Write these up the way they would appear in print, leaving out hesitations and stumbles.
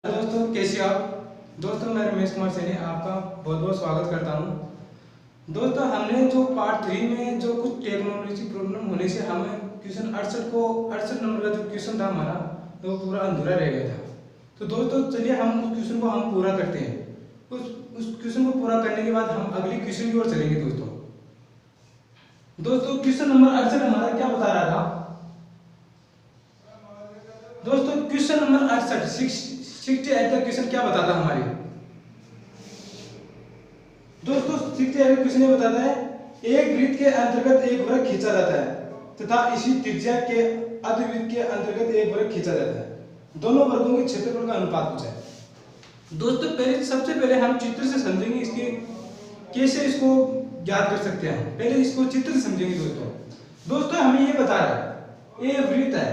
दोस्तों कैसे आप। दोस्तों मैं रमेश कुमार सैनी आपका बहुत बहुत स्वागत करता हूं। दोस्तों हमने जो पार्ट 3 में जो कुछ टेक्नोलॉजी प्रॉब्लम होने से हमें क्वेश्चन 68 नंबर का जो क्वेश्चन था हमारा तो पूरा अधूरा रह गया था। तो दोस्तों चलिए हम उस क्वेश्चन को हम पूरा करते हैं। उस क्वेश्चन को पूरा करने के बाद हम अगले क्वेश्चन की ओर चलेंगे। दोस्तों क्वेश्चन नंबर 68 हमारा क्या बता रहा था। दोस्तों क्वेश्चन नंबर 68 का क्वेश्चन क्या बताता है हमारे दोस्तों 68 का क्वेश्चन ये बताता है एक वृत्त के अंतर्गत एक वृत्त खींचा जाता है तथा इसी त्रिज्या के अर्धवृत्त के अंतर्गत एक वृत्त खींचा जाता है। दोनों वर्गों के क्षेत्रफल का अनुपात पूछा है। दोस्तों सबसे पहले हम चित्र से समझेंगे इसके कैसे इसको ज्ञात कर सकते हैं। पहले इसको चित्र से समझेंगे। दोस्तों हमें ये बता रहा है ये वृत्त है,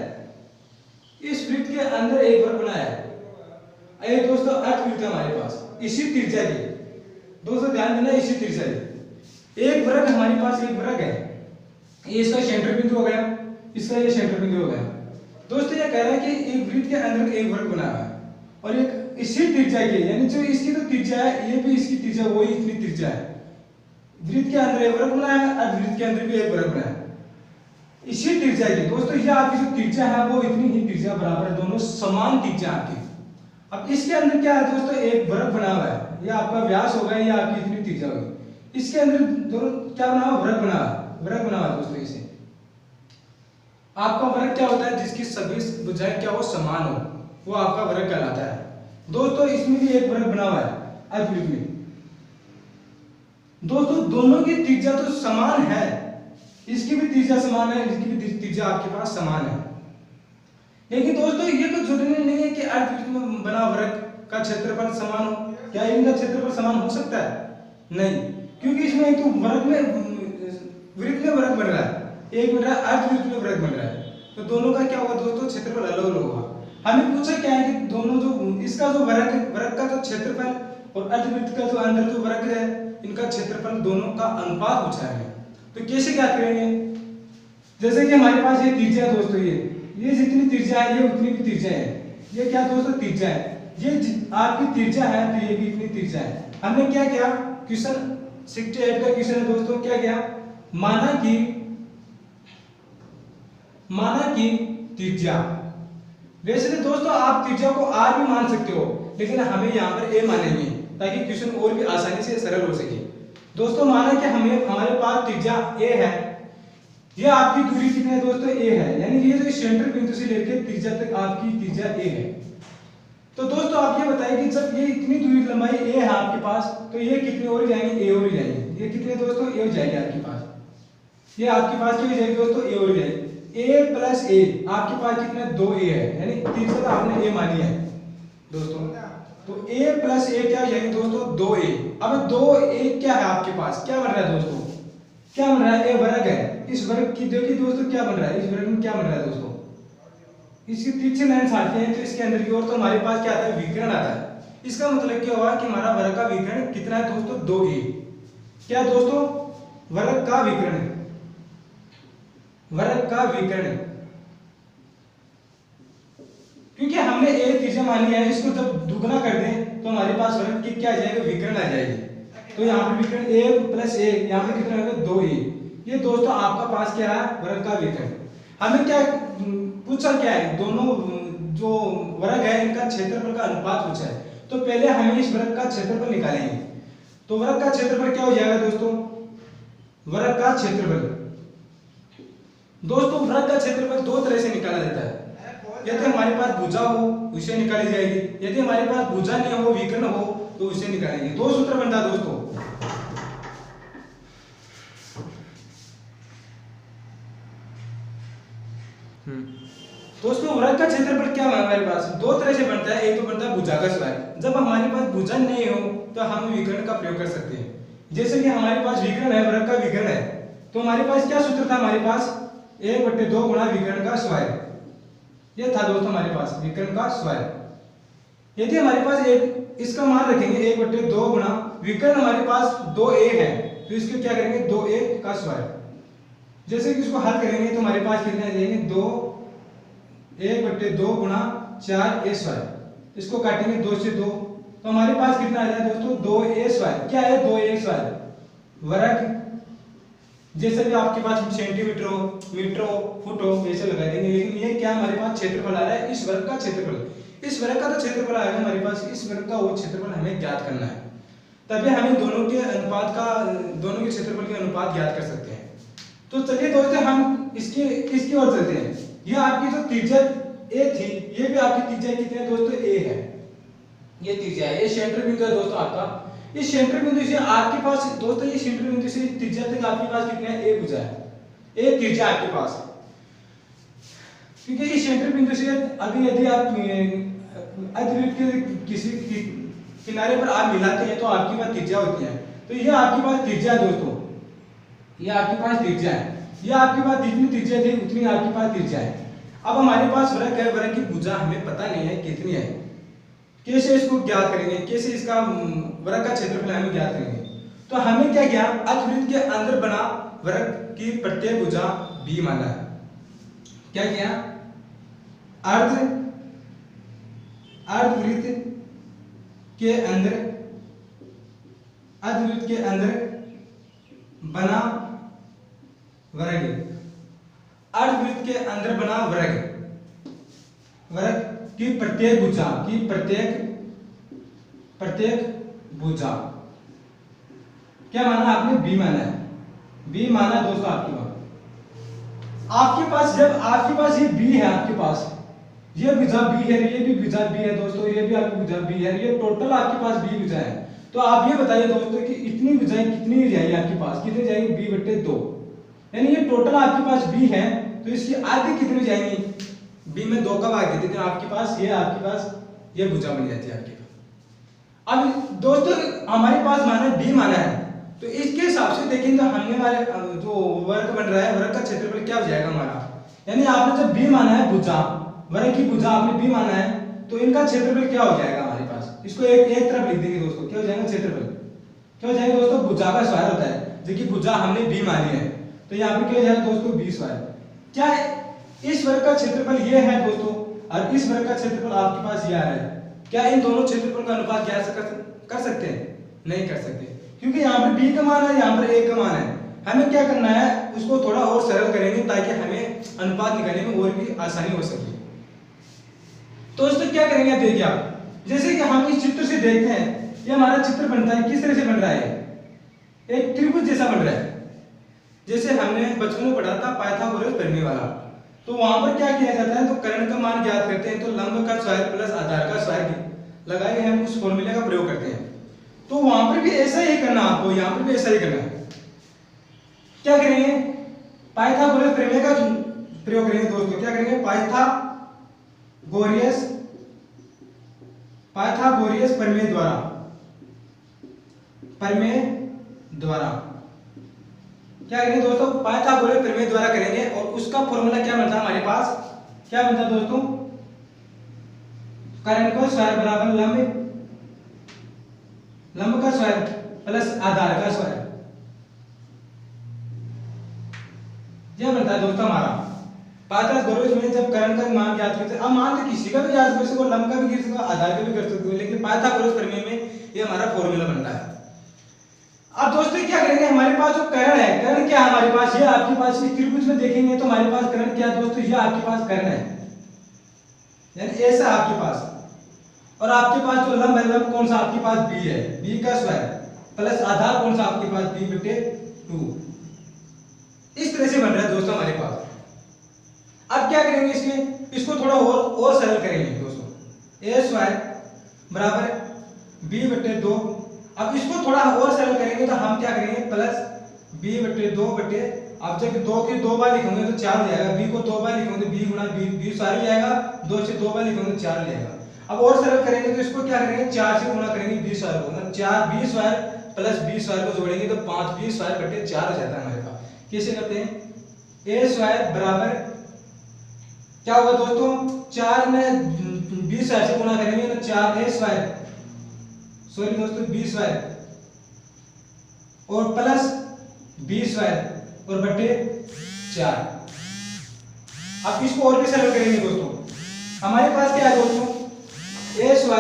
इस वृत्त के अंदर एक वृत्त बनाया है। ये दोस्तों अर्धवृत्त है हमारे पास इसी त्रिज्या की। दोस्तों ध्यान देना इसी त्रिज्या की एक वृत्त हमारे पास एक वृत्त है। ये इसका सेंटर बिंदु हो गया, इसका ये सेंटर बिंदु हो गया। दोस्तों ये कह रहा है कि एक वृत्त के अंदर एक वृत्त बना हुआ है और एक इसी त्रिज्या की, यानी जो इसकी तो त्रिज्या है ये भी इसकी त्रिज्या वही इतनी त्रिज्या है। वृत्त के अंदर एक वृत्त बनाया है, अर्धवृत्त के अंदर भी एक वृत्त बनाया है इसी त्रिज्या की। दोस्तों ये आपकी जो त्रिज्या है वो इतनी ही त्रिज्या बराबर है, दोनों समान त्रिज्या आपकी। अब इसके अंदर क्या है दोस्तों एक वृत्त बना हुआ है, ये आपका व्यास होगा, ये आपकी इतनी त्रिज्या होगी। इसके अंदर दोनों क्या बना हुआ वृत्त बना हुआ दोस्तों। इसे आपका वृत्त क्या होता है जिसकी सभी भुजाएं क्या हो समान हो, वो आपका वृत्त कहलाता है। दोस्तों इसमें भी एक वृत्त बना हुआ है अर्धवृत्त में। दोस्तों दोनों की त्रिज्या तो समान है, इसकी भी त्रिज्या समान है, इसकी भी त्रिज्या आपके पास समान है। लेकिन दोस्तों ये तो जरूरी नहीं है कि अर्धवृत्त में बना वृत्त का क्षेत्रफल समान हो। क्या इनका क्षेत्रफल समान हो सकता है? नहीं, क्योंकि इसमें एक तो वृत्त में वृत्त बन रहा है, एक बन रहा है अर्धवृत्त में वृत्त बन रहा है। तो दोनों का क्या होगा दोस्तों क्षेत्रफल अलग अलग होगा। हमें पूछा क्या है कि दोनों जो इसका जो वृत्त का जो क्षेत्रफल और अर्धवृत्त का जो अंदर जो वृत्त है इनका क्षेत्रफल दोनों का अनुपात पूछा है। तो कैसे क्या करेंगे, जैसे कि हमारे पास ये त्रिज्या है दोस्तों, ये जितनी त्रिज्या है ये उतनी भी त्रिज्या है। ये क्या दोस्तों त्रिज्या है, ये आपकी त्रिज्या है तो ये भी इतनी त्रिज्या है। हमने क्या किया क्वेश्चन 68 का क्वेश्चन है दोस्तों, क्या किया माना कि त्रिज्या, वैसे तो दोस्तों आप त्रिज्या को आर भी मान सकते हो, लेकिन हमें यहाँ पर ए मानेंगे ताकि क्वेश्चन और भी आसानी से सरल हो सके। दोस्तों माना कि हमारे पास त्रिज्या ए है, ये आपकी दूरी कितनी है दोस्तों ए है, यानी ये जो सेंटर बिंदु से लेकर त्रिज्या तक आपकी त्रिज्या ए है। तो दोस्तों आप ये बताइए कि जब ये इतनी दूरी लंबाई ए है आपके पास तो ये कितने और जाएंगे ए और जाएंगे। ये कितने दोस्तों ए हो जाएंगे आपके पास, ये आपके पास क्या हो जाएगी दोस्तों ए और जाएगी। ए प्लस ए आपके पास कितने 2a है, यानी त्रिज्या तो आपने ए मानी है दोस्तों। तो a प्लस ए क्या हो जाएगी दोस्तों 2a। अब 2a क्या है आपके पास, क्या बन रहा है दोस्तों, क्या बन रहा है ए वर्ग है। इस वर्ग की देखिए दोस्तों क्या बन रहा है, इस वर्ग में क्या बन रहा है दोस्तों, इसकी पीछे लाइन छाटते हैं तो इसके अंदर की ओर तो हमारे पास क्या आता है विकर्ण आता है। इसका मतलब क्या हुआ कि हमारा वर्ग का विकर्ण कितना है दोस्तों 2a। क्या दोस्तों वर्ग का विकर्ण, क्योंकि हमने ए त्रिज्या मानी है, इसको जब दुगना कर दें तो हमारे पास वर्ग की क्या आ जाएगा विकर्ण आ जाएगी। तो यहाँ पे विकर्ण a प्लस ए यहाँ पे कितना होगा 2a। ये दोस्तों आपका पास क्या है वर्ग का विकर्ण। हमें क्या पूछा क्या है, दोनों जो वर्ग है इनका क्षेत्रफल का अनुपात पूछा है। तो पहले हमें इस वर्ग का क्षेत्रफल निकालेंगे। तो वर्ग का क्षेत्रफल क्या हो जाएगा दोस्तों, वर्ग का क्षेत्रफल दोस्तों वर्ग का क्षेत्रफल दो तरह से निकाला जाता है। यदि हमारे पास भुजा हो उसे निकाली जाएगी, यदि हमारे पास भुजा नहीं हो विकर्ण हो तो उसे निकालेंगे। दो सूत्र बनता है दोस्तों। दोस्तों वर्ग का क्षेत्रफल क्या है हमारे पास दो तरह से बनता है। एक तो बनता है भुजा का स्क्वायर, जब हमारे पास भुजा नहीं हो तो हम विकर्ण का प्रयोग कर सकते हैं। जैसे कि हमारे पास विकर्ण है, वर्ग का विकर्ण है, तो हमारे पास क्या सूत्र था, हमारे पास 1/2 गुणा विकर्ण का स्क्वायर। ये था दोस्तों हमारे पास विकर्ण का स्क्वायर। यदि हमारे पास एक इसका मान रखेंगे 1/2 गुणा विकर्ण हमारे पास 2a है तो इसको क्या करेंगे 2a का स्क्वायर। जैसे कि इसको हल करेंगे तो हमारे पास कितने आ जाएंगे 1/2 गुणा 4a स्क्वायर। इसको काटेंगे 2 से 2, तो हमारे पास कितना आ जाएगा दोस्तों 2a स्क्वायर। क्या है 2a स्क्वायर वर्ग, जैसे भी आपके पास सेंटीमीटर हो, मीटर हो, फुट हो, वैसे लगा देंगे। लेकिन ये क्या हमारे पास क्षेत्रफल आ रहा है, इस वर्ग का क्षेत्रफल। इस वर्ग का तो क्षेत्रफल आएगा हमारे पास, इस वर्ग का वो क्षेत्रफल हमें ज्ञात करना है। तभी हमें दोनों के अनुपात का, दोनों के क्षेत्रफल के अनुपात ज्ञात कर सकते हैं। तो चलिए दोस्तों हम इसकी ओर चलते हैं। ये आपकी जो त्रिज्या ए थी, ये भी आपकी त्रिज्या कितनी है दोस्तों, ए है। ये त्रिज्या है, ये सेंटर बिंदु है दोस्तों आपका। इस सेंटर बिंदु से आपके पास दोस्तों, ये सेंटर बिंदु से त्रिज्या तक आपके पास कितना है, ए भुजा है, ए त्रिज्या आपके पास। क्योंकि इस सेंटर बिंदु से अभी यदि आप अर्धवृत्त के किसी किनारे पर आप मिलाते हैं तो आपके पास त्रिज्या होती है। तो ये आपके पास त्रिज्या है दोस्तों, ये आपके पास त्रिज्या है। ये आपके पास जितनी त्रिज्या थी उतनी आपके पास त्रिज्या है। अब हमारे पास वृत्त है, वृत्त की भुजा हमें पता नहीं है कितनी है, कैसे इसको ज्ञात करेंगे, कैसे इसका वृत्त का क्षेत्रफल हमें ज्ञात करेंगे। तो हमें क्या किया, अर्धवृत्त के अंदर बना वृत्त की प्रत्येक भुजा b माना है। क्या किया, अर्धवृत्त के अंदर, अर्धवृत्त के अंदर बना वर्ग, अर्धवृत्त के अंदर बना वर्ग, वर्ग की प्रत्येक भुजा, की प्रत्येक भुजा क्या माना आपने, b माना है। b माना दोस्तों आपके पास जब आपके पास ये b है, आपके पास ये भुजा b है, ये भी भुजा b है दोस्तों, ये भी आपकी भुजा b है, ये टोटल आपके पास b भुजा है। तो आप ये बताइए दोस्तों कि इतनी भुजाएं कितनी जाएगी आपके पास, कितनी जाएगी, b/2, यानी ये टोटल आपके पास b है, तो इसकी आधी कितनी जाएंगी, b में 2 का भाग देते हैं आपके पास, ये आपके पास ये भुजा बन जाती है आपके पास। अब दोस्तों हमारे पास माना b माना है, तो इसके हिसाब से देखेंगे तो हमने हमारे जो वर्ग बन रहा है, वर्ग का क्षेत्रफल क्या हो जाएगा हमारा, यानी आपने जब b माना है भुजा, वर्ग की भुजा आपने b माना है, तो इनका क्षेत्रफल क्या हो जाएगा हमारे पास। इसको एक तरफ लिख देंगे दोस्तों, क्या हो जाएगा क्षेत्रफल, क्या हो जाएगा दोस्तों, भुजा का स्क्वायर होता है, जो कि भुजा हमने b मानी है, तो यहाँ पे क्या हो जाएगा दोस्तों b स्क्वायर। क्या है, इस वर्ग का क्षेत्रफल ये है दोस्तों, और इस वर्ग का क्षेत्रफल आपके पास ये आ रहा है। क्या इन दोनों क्षेत्रफल का अनुपात ज्ञात कर सकते हैं, नहीं कर सकते, क्योंकि यहाँ पे b का मान है, यहाँ पर a का मान है। हमें क्या करना है, उसको थोड़ा और सरल करेंगे ताकि हमें अनुपात निकालने में और भी आसानी हो सके। तो दोस्तों क्या करेंगे, आप देखिए, आप जैसे कि हम इस चित्र से देखते हैं, ये हमारा चित्र बनता है, किस तरह से बन रहा है, एक त्रिभुज जैसा बन रहा है। जैसे हमने बचपन में पढ़ा था पाइथागोरस प्रमेय वाला, तो वहां पर क्या किया जाता है, तो कर्ण का मान ज्ञात करते हैं, तो लंब का स्क्वायर प्लस आधार का स्क्वायर लगाए हम उस फॉर्मूले का प्रयोग करते हैं। तो वहां पर भी ऐसा ही करना, आपको यहाँ पर भी ऐसा ही करना है। क्या करेंगे, पाइथागोरस प्रमेय का प्रयोग करेंगे दोस्तों। क्या करेंगे, पाइथागोरियस प्रमेय द्वारा क्या करेंगे दोस्तों, पाइथागोरस प्रमेय द्वारा करेंगे। और उसका फॉर्मूला क्या बनता है हमारे पास, क्या बनता है दोस्तों, कर्ण का स्क्वायर बराबर लंब का स्क्वायर प्लस आधार का स्क्वायर, यह बनता है दोस्तों हमारा पाइथागोरस में। जब कर्ण का मान ज्ञात करते हैं, अब मान लो किसी का भी ज्ञात कर सकते हो, लंब का भी कर सकते हो, आधार का भी कर सकते हो, लेकिन पाइथागोरस प्रमेय में ये हमारा फॉर्मूला बनता है। अब दोस्तों क्या करेंगे, हमारे पास जो कर्ण है, कर्ण क्या है हमारे पास, ये आपके पास इस त्रिभुज में देखेंगे तो हमारे पास कर्ण क्या है दोस्तों, ये आपके पास कर्ण है, यानी ऐसा आपके पास। और आपके पास जो लंब है, लंब कौन सा आपके पास b है, b का स्क्वायर प्लस आधार कौन सा आपके पास b/2, इस तरह से बन रहा है दोस्तों हमारे पास। अब क्या करेंगे, इसको थोड़ा और सरल करेंगे दोस्तों, a स्क्वायर बराबर b/2। अब इसको थोड़ा और सरल करेंगे तो हम क्या करेंगे, प्लस b/2 अब जब 2 के 2 बार लिखोगे तो 4 हो जाएगा, b को 2 बार लिखोगे तो b गुणा b स्क्वायर हो जाएगा, 2 से 2 बार लिखोगे तो 4 हो जाएगा। अब और सरल करेंगे तो इसको क्या करेंगे, 4 से गुणा करेंगे b स्क्वायर को, मतलब 4 b square plus b square को जोड़ेंगे तो 5b स्क्वायर 4 हो जाता है हमारे पास। कैसे करते हैं, a स्क्वायर बराबर क्या होगा दोस्तों, 4 में b स्क्वायर से गुणा करेंगे तो 4a स्क्वायर, सॉरी दोस्तों b स्क्वायर और प्लस b स्क्वायर और बटे 4। अब इसको और भी सरल करेंगे दोस्तों, हमारे पास क्या है दोस्तों, a स्क्वायर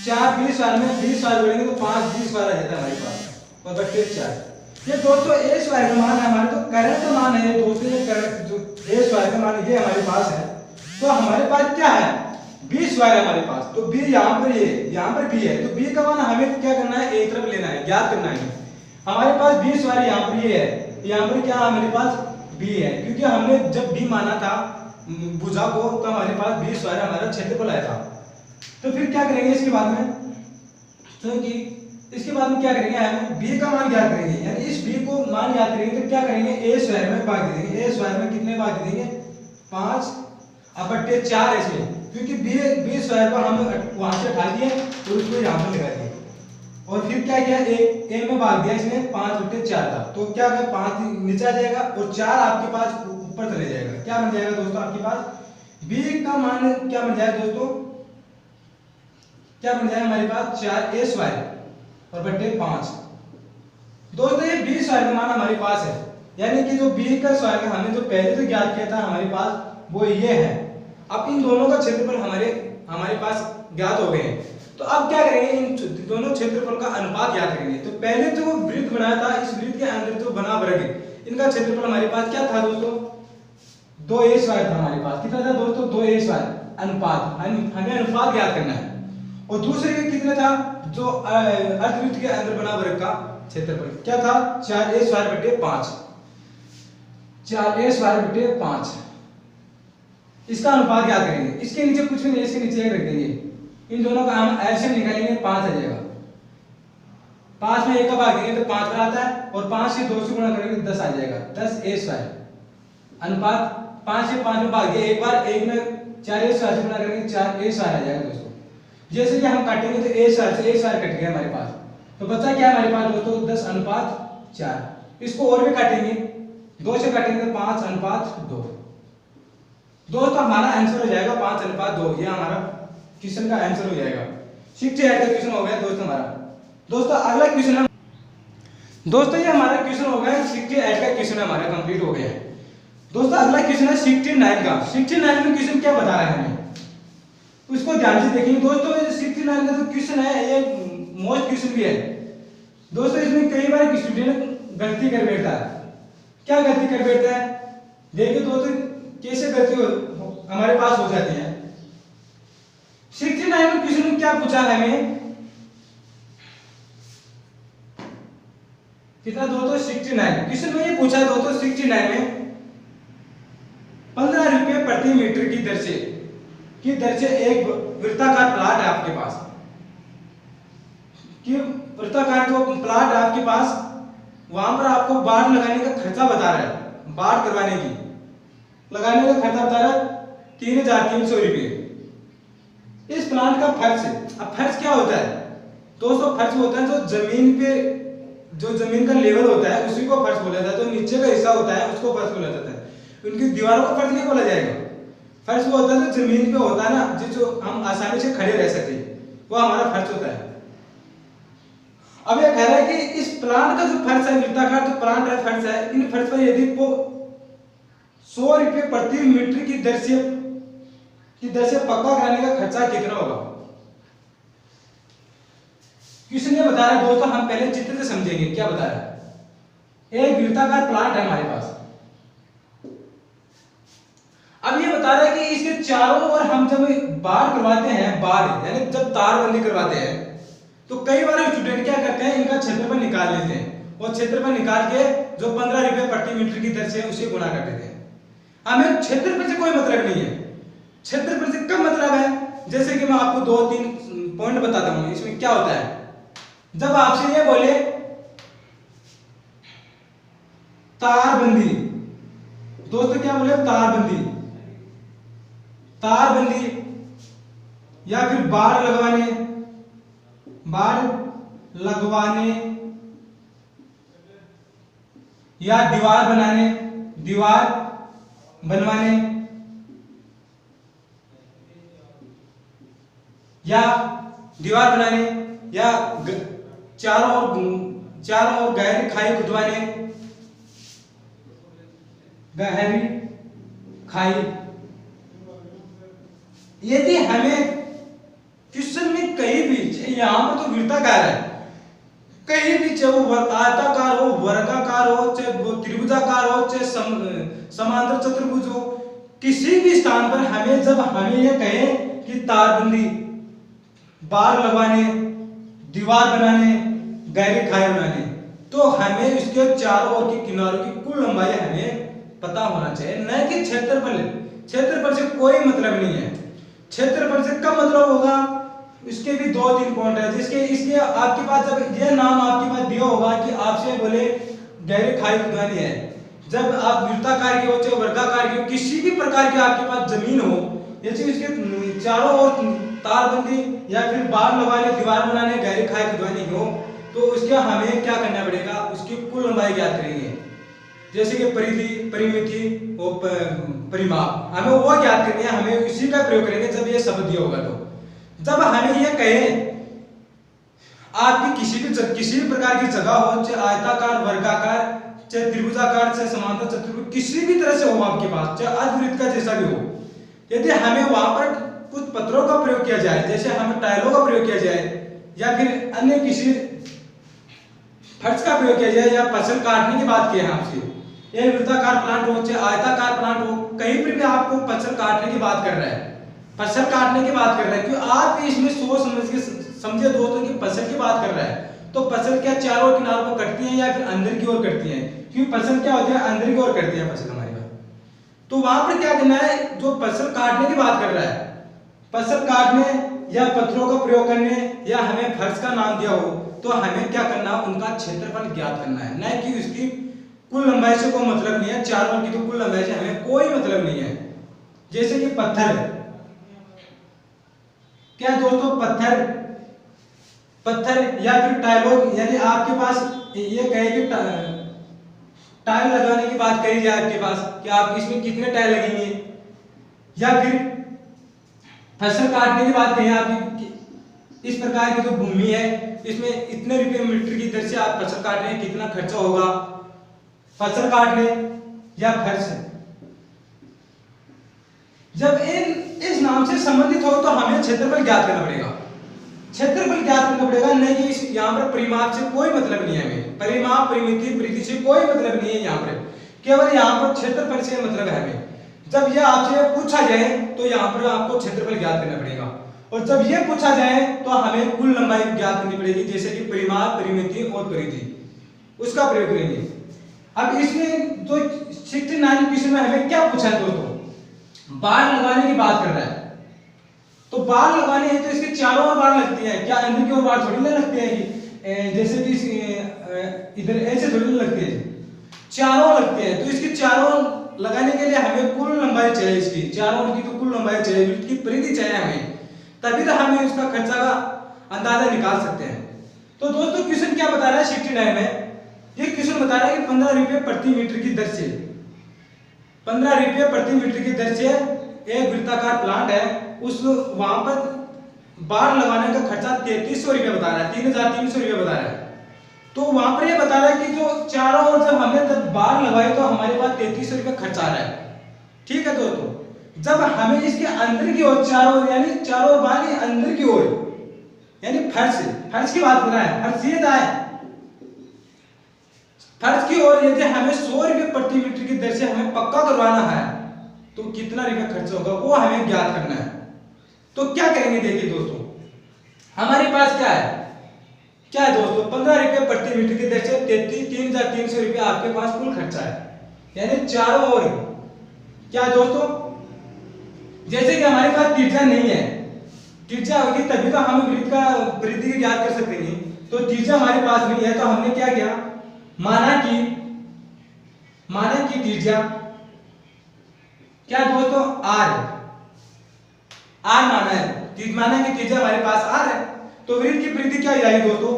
4 20 वार में 20 वार जोड़ेंगे तो 5 20 वार आ जाता है हमारे पास और बट्टे 4। ये दोस्तों ए स्क्वायर का मान है हमारे, तो करंट का मान है दोस्तों, ये करंट जो ए स्क्वायर का मान ये हमारे पास है। तो हमारे पास क्या है, बी स्क्वायर है हमारे पास, तो बी यहाँ पर ये यहाँ पर बी है, तो बी का मान हमें क्या करना है, एक तरफ लेना है, ज्ञात करना है। हमारे पास बी स्क्वायर यहाँ पर ये है, यहाँ पर क्या हमारे पास बी है, क्योंकि हमने जब बी माना था भुजा को तो हमारे पास बी स्क्वायर हमारा क्षेत्रफल आया था। तो फिर क्या करेंगे इसके बाद में, तो कि इसके बाद में क्या करेंगे, हम b का मान ज्ञात करेंगे, यानी इस b को मान ज्ञात करेंगे तो क्या करेंगे, a स्क्वायर में भाग दे देंगे। a स्क्वायर में कितने भाग दे देंगे, 5 अब बट्टे 4 है इसमें, क्योंकि b स्क्वायर को हम वहां से उठा लिए और उसको यहां पर लगा दिए और फिर क्या किया, a में भाग दिया इसमें 5 बट्टे 4 था, तो क्या होगा 5 नीचे आ जाएगा और 4 आपके पास ऊपर चले जाएगा। क्या बन जाएगा दोस्तों आपके पास b का मान क्या बन जाएगा दोस्तों, क्या बन जाएगा हमारे पास 4a स्क्वायर और बट्टे 5। दोस्तों ये बी स्क्वायर का मान हमारे पास है, यानी कि जो बी का स्क्वायर का हमने जो पहले जो ज्ञात किया था हमारे पास वो ये है। अब इन दोनों का क्षेत्रफल हमारे पास ज्ञात हो गए हैं, तो अब क्या करेंगे, इन दोनों क्षेत्रफल का अनुपात ज्ञात करेंगे। तो पहले जो वृत्त बनाया था, इस वृत्त के अंदर जो बना वर्ग, इनका क्षेत्रफल हमारे पास क्या था दोस्तों, 2a स्क्वायर था हमारे पास। कितना था दोस्तों, 2a स्क्वायर अनुपात, हमें अनुपात ज्ञात करना है। और दूसरे कितना था, जो अर्धवृत्त के अंदर बना वर्ग का क्षेत्रफल क्या था, 4a स्क्वायर बटे 5, 4a स्क्वायर बटे 5, इसका अनुपात ज्ञात करेंगे। इसके नीचे कुछ भी नहीं, इसके नीचे एक रख देंगे, इन दोनों का हम एलसीएम निकालेंगे, 5 आ जाएगा। 5 में 1 का भाग देंगे तो 5 पर आता है और 5 से 2 से गुणा करेंगे तो 10 आ जाएगा, 10a स्क्वायर अनुपात 5 से 5 में भाग दिया एक बार, 1 में 4a स्क्वायर से गुणा करेंगे 4a स्क्वायर आ जाएगा दोस्तों। जैसे कि हम काटेंगे तो a स्क्वायर से a स्क्वायर कट गया हमारे पास, तो बचा क्या हमारे पास दोस्तों 10 अनुपात 4। इसको और भी काटेंगे, 2 से काटेंगे तो 5 अनुपात 2। दोस्तों हमारा आंसर हो जाएगा 5 अनुपात 2, ये हमारा क्वेश्चन का आंसर हो जाएगा। 68 का क्वेश्चन हो गया दोस्तों हमारा। दोस्तों अगला क्वेश्चन है दोस्तों, ये हमारा क्वेश्चन हो गया 68 का क्वेश्चन हमारा कंप्लीट हो गया है। दोस्तों अगला क्वेश्चन है 69 का। 69 में क्वेश्चन क्या बता रहा है हमें, उसको ध्यान से देखेंगे दोस्तों। 69 का जो क्वेश्चन है ये मोस्ट क्वेश्चन भी है दोस्तों, इसमें कई बार स्टूडेंट गलती कर बैठता है। क्या गलती कर बैठता है, देखिए दोस्तों कैसे गलती हमारे पास हो जाती है। 69 में क्वेश्चन क्या पूछा है हमें, कितना दोस्तों 69 क्वेश्चन में ये पूछा है दोस्तों 69 में 15 रुपए प्रति मीटर की दर से एक वृत्ताकार प्लाट है आपके पास, कि वृत्ताकार जो प्लाट है आपके पास, वहां पर आपको बाड़ लगाने का खर्चा बता रहा है, बाड़ करवाने की लगाने का खर्चा बता रहा है 3300 रुपये। इस प्लांट का फर्श, अब फर्श क्या होता है दोस्तों, फर्श होता है जो जमीन पे, जो जमीन का लेवल होता है उसी को फर्श बोला जाता है। जो नीचे का हिस्सा होता है उसको फर्श बोला जाता है। उनकी दीवारों को फर्श नहीं बोला जाएगा। फर्श वो होता है जो जमीन पे होता है ना, जो हम आसानी से खड़े रह सके, वो हमारा फर्श होता है। अब ये कह रहा है कि इस प्लांट का जो फर्श है, वृत्ताकार जो प्लांट है फर्श है, इन फर्श पर यदि वो 100 रुपए प्रति मीटर की दर से पक्का कराने का खर्चा कितना होगा। क्वेश्चन ये बता रहा है दोस्तों, हम पहले चित्र से समझेंगे क्या बता रहा है। एक वृत्ताकार प्लांट है हमारे पास, अब ये बता रहा है कि इसके चारों ओर हम जब बाड़ करवाते हैं, बाड़ यानी जब तारबंदी करवाते हैं, तो कई बार स्टूडेंट क्या करते हैं, इनका क्षेत्रफल निकाल लेते हैं और क्षेत्रफल निकाल के जो 15 रुपए प्रति मीटर की दर से उसे गुणा कर देते हैं। हमें क्षेत्रफल से कोई मतलब नहीं है, क्षेत्रफल से कब मतलब है। जैसे कि मैं आपको 2-3 पॉइंट बताता हूं, इसमें क्या होता है। जब आपसे ये बोले तारबंदी, दोस्तों क्या बोले, तारबंदी या फिर बाड़ लगवाने या दीवार बनवाने या चारों ओर गहरी खाई खुदवाने, गहरी खाई। यदि हमें क्वेश्चन में कहीं भी यहाँ पर तो वृत्ताकार है, कहीं भी चाहे वो आयताकार हो, वर्गाकार हो, चाहे वो त्रिभुजाकार हो, चाहे समांतर चतुर्भुज हो, किसी भी स्थान पर हमें जब हमें ये कहें कि तारबंदी, बार लगवाने, दीवार बनाने, गहरी खाई बनाने, तो हमें इसके चारों ओर की किनारों की कुल लंबाई हमें पता होना चाहिए, न कि क्षेत्रफल। क्षेत्रफल से कोई मतलब नहीं है। क्षेत्रफल से कब मतलब होगा, इसके भी 2-3 पॉइंट है, जिसके इसके आपके पास जब ये नाम आपके पास दिया होगा कि आपसे बोले गहरी खाई खुदानी है, जब आप वृत्ताकार की हो चाहे वर्गाकार की हो, किसी भी प्रकार की आपके पास जमीन हो, जैसे इसके चारों ओर तारबंदी या फिर बार लगाने, दीवार बनाने, गहरी खाई खुदवानी हो, तो उसके हमें क्या करना पड़ेगा, उसकी कुल लंबाई ज्ञात करेंगे। जैसे कि परिधि, परिमिति और परिमाप, हमें वो ज्ञात करनी है, हमें इसी का प्रयोग करेंगे जब ये शब्द दिया होगा। तो जब हमें ये कहे आपकी किसी भी प्रकार की जगह हो, चाहे आयताकार, वर्गाकार, चाहे त्रिभुजाकार, चाहे समांतर चतुर्भुज, किसी भी तरह से हो आपके पास, चाहे अर्धवृत्त का जैसा भी हो, यदि हमें वहां पर कुछ पत्थरों का प्रयोग किया जाए, जैसे हमें टाइलों का प्रयोग किया जाए या फिर अन्य किसी फर्श का प्रयोग किया जाए या फसल काटने की बात की है आपसे, ये वृत्ताकार प्लांट हो चाहे आयताकार प्लांट हो, कहीं पर भी आपको फसल काटने की बात कर रहा है, फसल काटने की बात कर रहा है, क्यों आप इसमें सोच समझ के समझे दोस्तों कि फसल की बात कर रहा है, तो फसल क्या चारों किनारों पर कटती है या फिर अंदर की ओर कटती है, क्योंकि फसल क्या होती है अंदर की ओर कटती है फसल हमारे पास। तो वहां पर क्या करना है, जो फसल काटने की बात कर रहा है, फसल काटने या पत्थरों का प्रयोग करने या हमें फर्श का नाम दिया हो, तो हमें क्या करना, उनका क्षेत्रफल ज्ञात करना है, न कि उसकी कुल लंबाई से कोई मतलब नहीं है। चारों की तो कुल लंबाई से हमें कोई मतलब नहीं है। जैसे कि पत्थर, क्या दोस्तों पत्थर या फिर टाइलों, यानी आपके पास ये कहे कि टाइल लगाने की बात करी जाए आपके पास कि आप इसमें कितने टाइल लगेंगे, या फिर फसल काटने की बात कही आपकी, इस प्रकार की जो भूमि है इसमें इतने रुपए मीटर की दर से आप फसल काट रहे हैं, कितना खर्चा होगा फसल काटने या फर्श। जब इस नाम से संबंधित हो तो हमें क्षेत्रफल ज्ञात करना पड़ेगा, क्षेत्रफल ज्ञात करना पड़ेगा, नहीं कि यहाँ पर परिमाप से कोई मतलब नहीं है, हमें परिमाप, परिमिति, परिधि से कोई मतलब नहीं है, यहाँ पर केवल यहाँ पर क्षेत्रफल से मतलब है हमें। जब यह आपसे पूछा जाए तो यहाँ पर आपको क्षेत्रफल ज्ञात करना पड़ेगा, और जब यह पूछा जाए तो हमें कुल लंबाई ज्ञात करनी पड़ेगी, जैसे कि परिमाप, परिमिति और परिधि, उसका प्रयोग करेंगे। अब इसमें जो 69 क्वेश्चन में हमें क्या पूछा है दोस्तों, बार लगाने की बात कर रहा है, तो बार लगाने है तो इसके चारों ओर बार लगती है, क्या अंदर की ओर बार थोड़ी ना लगती है कि जैसे कि इधर ऐसे थोड़ी ना लगती है, चारों लगती है। तो इसके चारों लगाने के लिए हमें कुल लंबाई चाहिए, इसकी चारों ओर की तो कुल लंबाई चाहिए, इसकी परिधि चाहिए हमें, तभी तो हमें उसका खर्चा का अंदाजा निकाल सकते हैं। तो दोस्तों क्वेश्चन क्या बता रहा है 69 में, ये क्वेश्चन बता रहा है कि 15 रुपए प्रति मीटर की दर से, 15 रुपए प्रति मीटर की दर से एक वृत्ताकार प्लांट है, उस वहां पर बार लगाने का खर्चा 3300 रुपए बता रहा है, 3300 रुपए बता रहा है। तो वहां पर ये बता रहा है कि जो चारों ओर जब हमने जब बार लगाई तो हमारे पास 3300 रुपए खर्चा आ रहा है, ठीक है दोस्तों। जब हमें इसके अंदर की ओर चारों, यानी चारों बार अंदर की ओर, यानी फर्श की बात कर रहा है, फर्श ये है, फर्श की ओर यदि हमें 100 रुपए प्रति मीटर की दर से हमें पक्का करवाना है, तो कितना रुपया खर्चा होगा वो हमें ज्ञात करना है। तो क्या करेंगे, देखिए दोस्तों, हमारे पास क्या है दोस्तों, 15 रुपए प्रति मीटर की दर से 3300 रुपया आपके पास कुल खर्चा है, यानी चारों ओर क्या दोस्तों, जैसे कि हमारे पास त्रिज्या नहीं है, त्रिज्या होगी तभी तो हम वृत्त का परिधि की ज्ञात कर सकते हैं। तो त्रिज्या हमारे पास नहीं है, तो हमने क्या किया, माना कि त्रिज्या क्या दोस्तों r माना है, माना कि त्रिज्या हमारे पास r है, तो वृत्त की परिधि क्या जाएगी दोस्तों,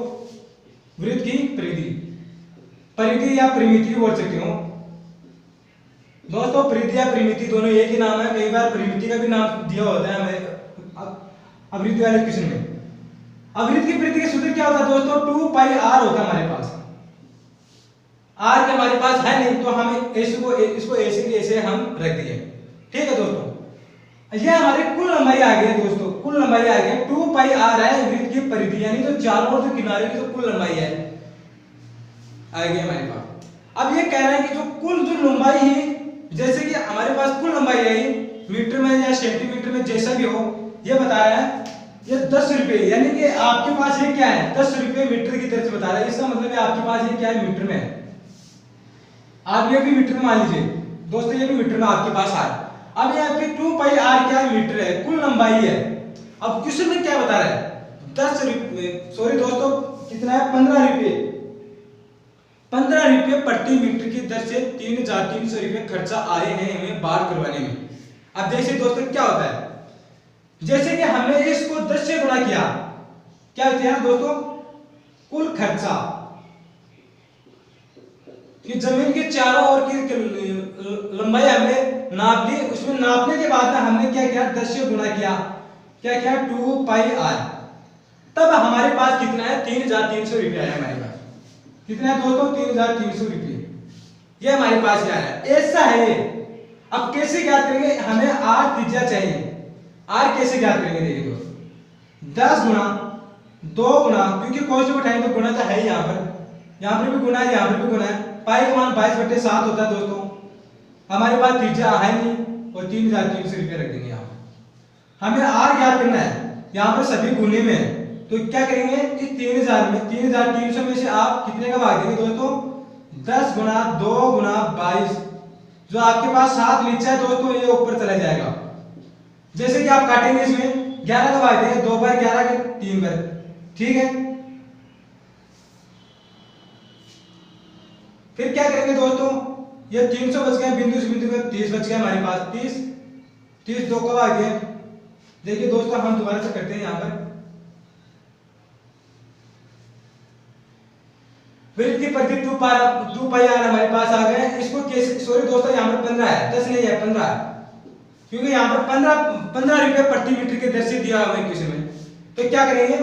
वृत्त की परिधि या परिमिति बोल सकते हो दोस्तों, परिधि या परिमिति दोनों एक ही नाम है, कई बार परिमिति का भी नाम दिया होता है हमें आवृत्ति वाले क्वेश्चन में। आवृत्ति की परिधि का सूत्र क्या होता है दोस्तों, 2 पाई r होता है हमारे पास, r के हमारे पास है नहीं, तो हम इसको ऐसे हम रख दिए, ठीक है दोस्तों। ये हमारी कुल लंबाई आ गई दोस्तों, कुल कुल लंबाई आ गई 2 पाई आर है वृत्त की परिधि, यानी जो चारों ओर जो किनारे की जो कुल लंबाई है आ गई हमारे पास। अब ये कह रहा है कि जो कुल जो लंबाई है, जैसे कि हमारे पास कुल लंबाई है मीटर में या सेंटीमीटर में जैसा भी हो, ये बता रहा है ये 10 रुपए, यानी कि आपके पास ये क्या है 10 रुपए मीटर की तरफ से बता रहा है। इसका मतलब है आपके पास ये क्या है मीटर में है। आप ये भी मीटर में मान लीजिए दोस्तों, ये भी मीटर में आपके पास आ रहा है। अब ये आपकी 2 पाई आर क्या है मीटर है, कुल लंबाई है। अब क्वेश्चन में क्या बता रहा है 10 रुपए, सॉरी दोस्तों कितना है 15 रुपए, 15 रुपए प्रति मीटर की दर से 3300 रुपए खर्चा आए हैं हमें बार करवाने में। अब देखिए दोस्तों क्या होता है, जैसे कि हमने इसको 10 से गुणा किया, क्या होता है दोस्तों कुल खर्चा, कि जमीन के चारों ओर की लंबाई हमने नाप ली, उसमें नापने के बाद में हमने क्या किया 10 से गुणा किया, क्या किया 2 पाई आर, तब हमारे पास कितना है 3300 रुपया है हमारे पास। कितना है दोस्तों 3300 रुपये, ये हमारे पास क्या है, ऐसा है। अब कैसे ज्ञात करेंगे, हमें आर त्रिज्या चाहिए, आर कैसे ज्ञात करेंगे देखिए दोस्तों 10 गुणा 2 गुणा, क्योंकि कोई से उठाएंगे तो गुणा तो है ही, यहाँ पर भी गुणा है, यहाँ पर भी गुणा है, पाई का मान 22/7 होता है दोस्तों। हमारे पास त्रिज्या है नहीं और 3300 रुपये रख देंगे यहाँ पर। हमें आर ज्ञात करना है, यहाँ पर सभी गुणे में है, तो क्या करेंगे इस 3000 में 3300 में से आप कितने का भाग देंगे दोस्तों 10 गुणा 2 गुणा 22, जो आपके पास 7 नीचे है दोस्तों ये ऊपर चला जाएगा। जैसे कि आप काटेंगे इसमें 11 का भाग देंगे, 2 बार 11 के 3 बार, ठीक है। फिर क्या करेंगे दोस्तों, ये 300 बच गए, बिंदु से बिंदु में 30 बच गया हमारे पास, 30 2 का भाग गया। देखिए दोस्तों हम दोबारा से करते हैं, यहाँ पर वृत्त की परिधि 2 पाई आर हमारे पास आ गए। इसको कैसे, सॉरी दोस्तों यहाँ पर 15 है, 10 नहीं है 15, क्योंकि यहाँ पर 15 रुपए प्रति मीटर के दर से दिया हमें किसी में, तो क्या करेंगे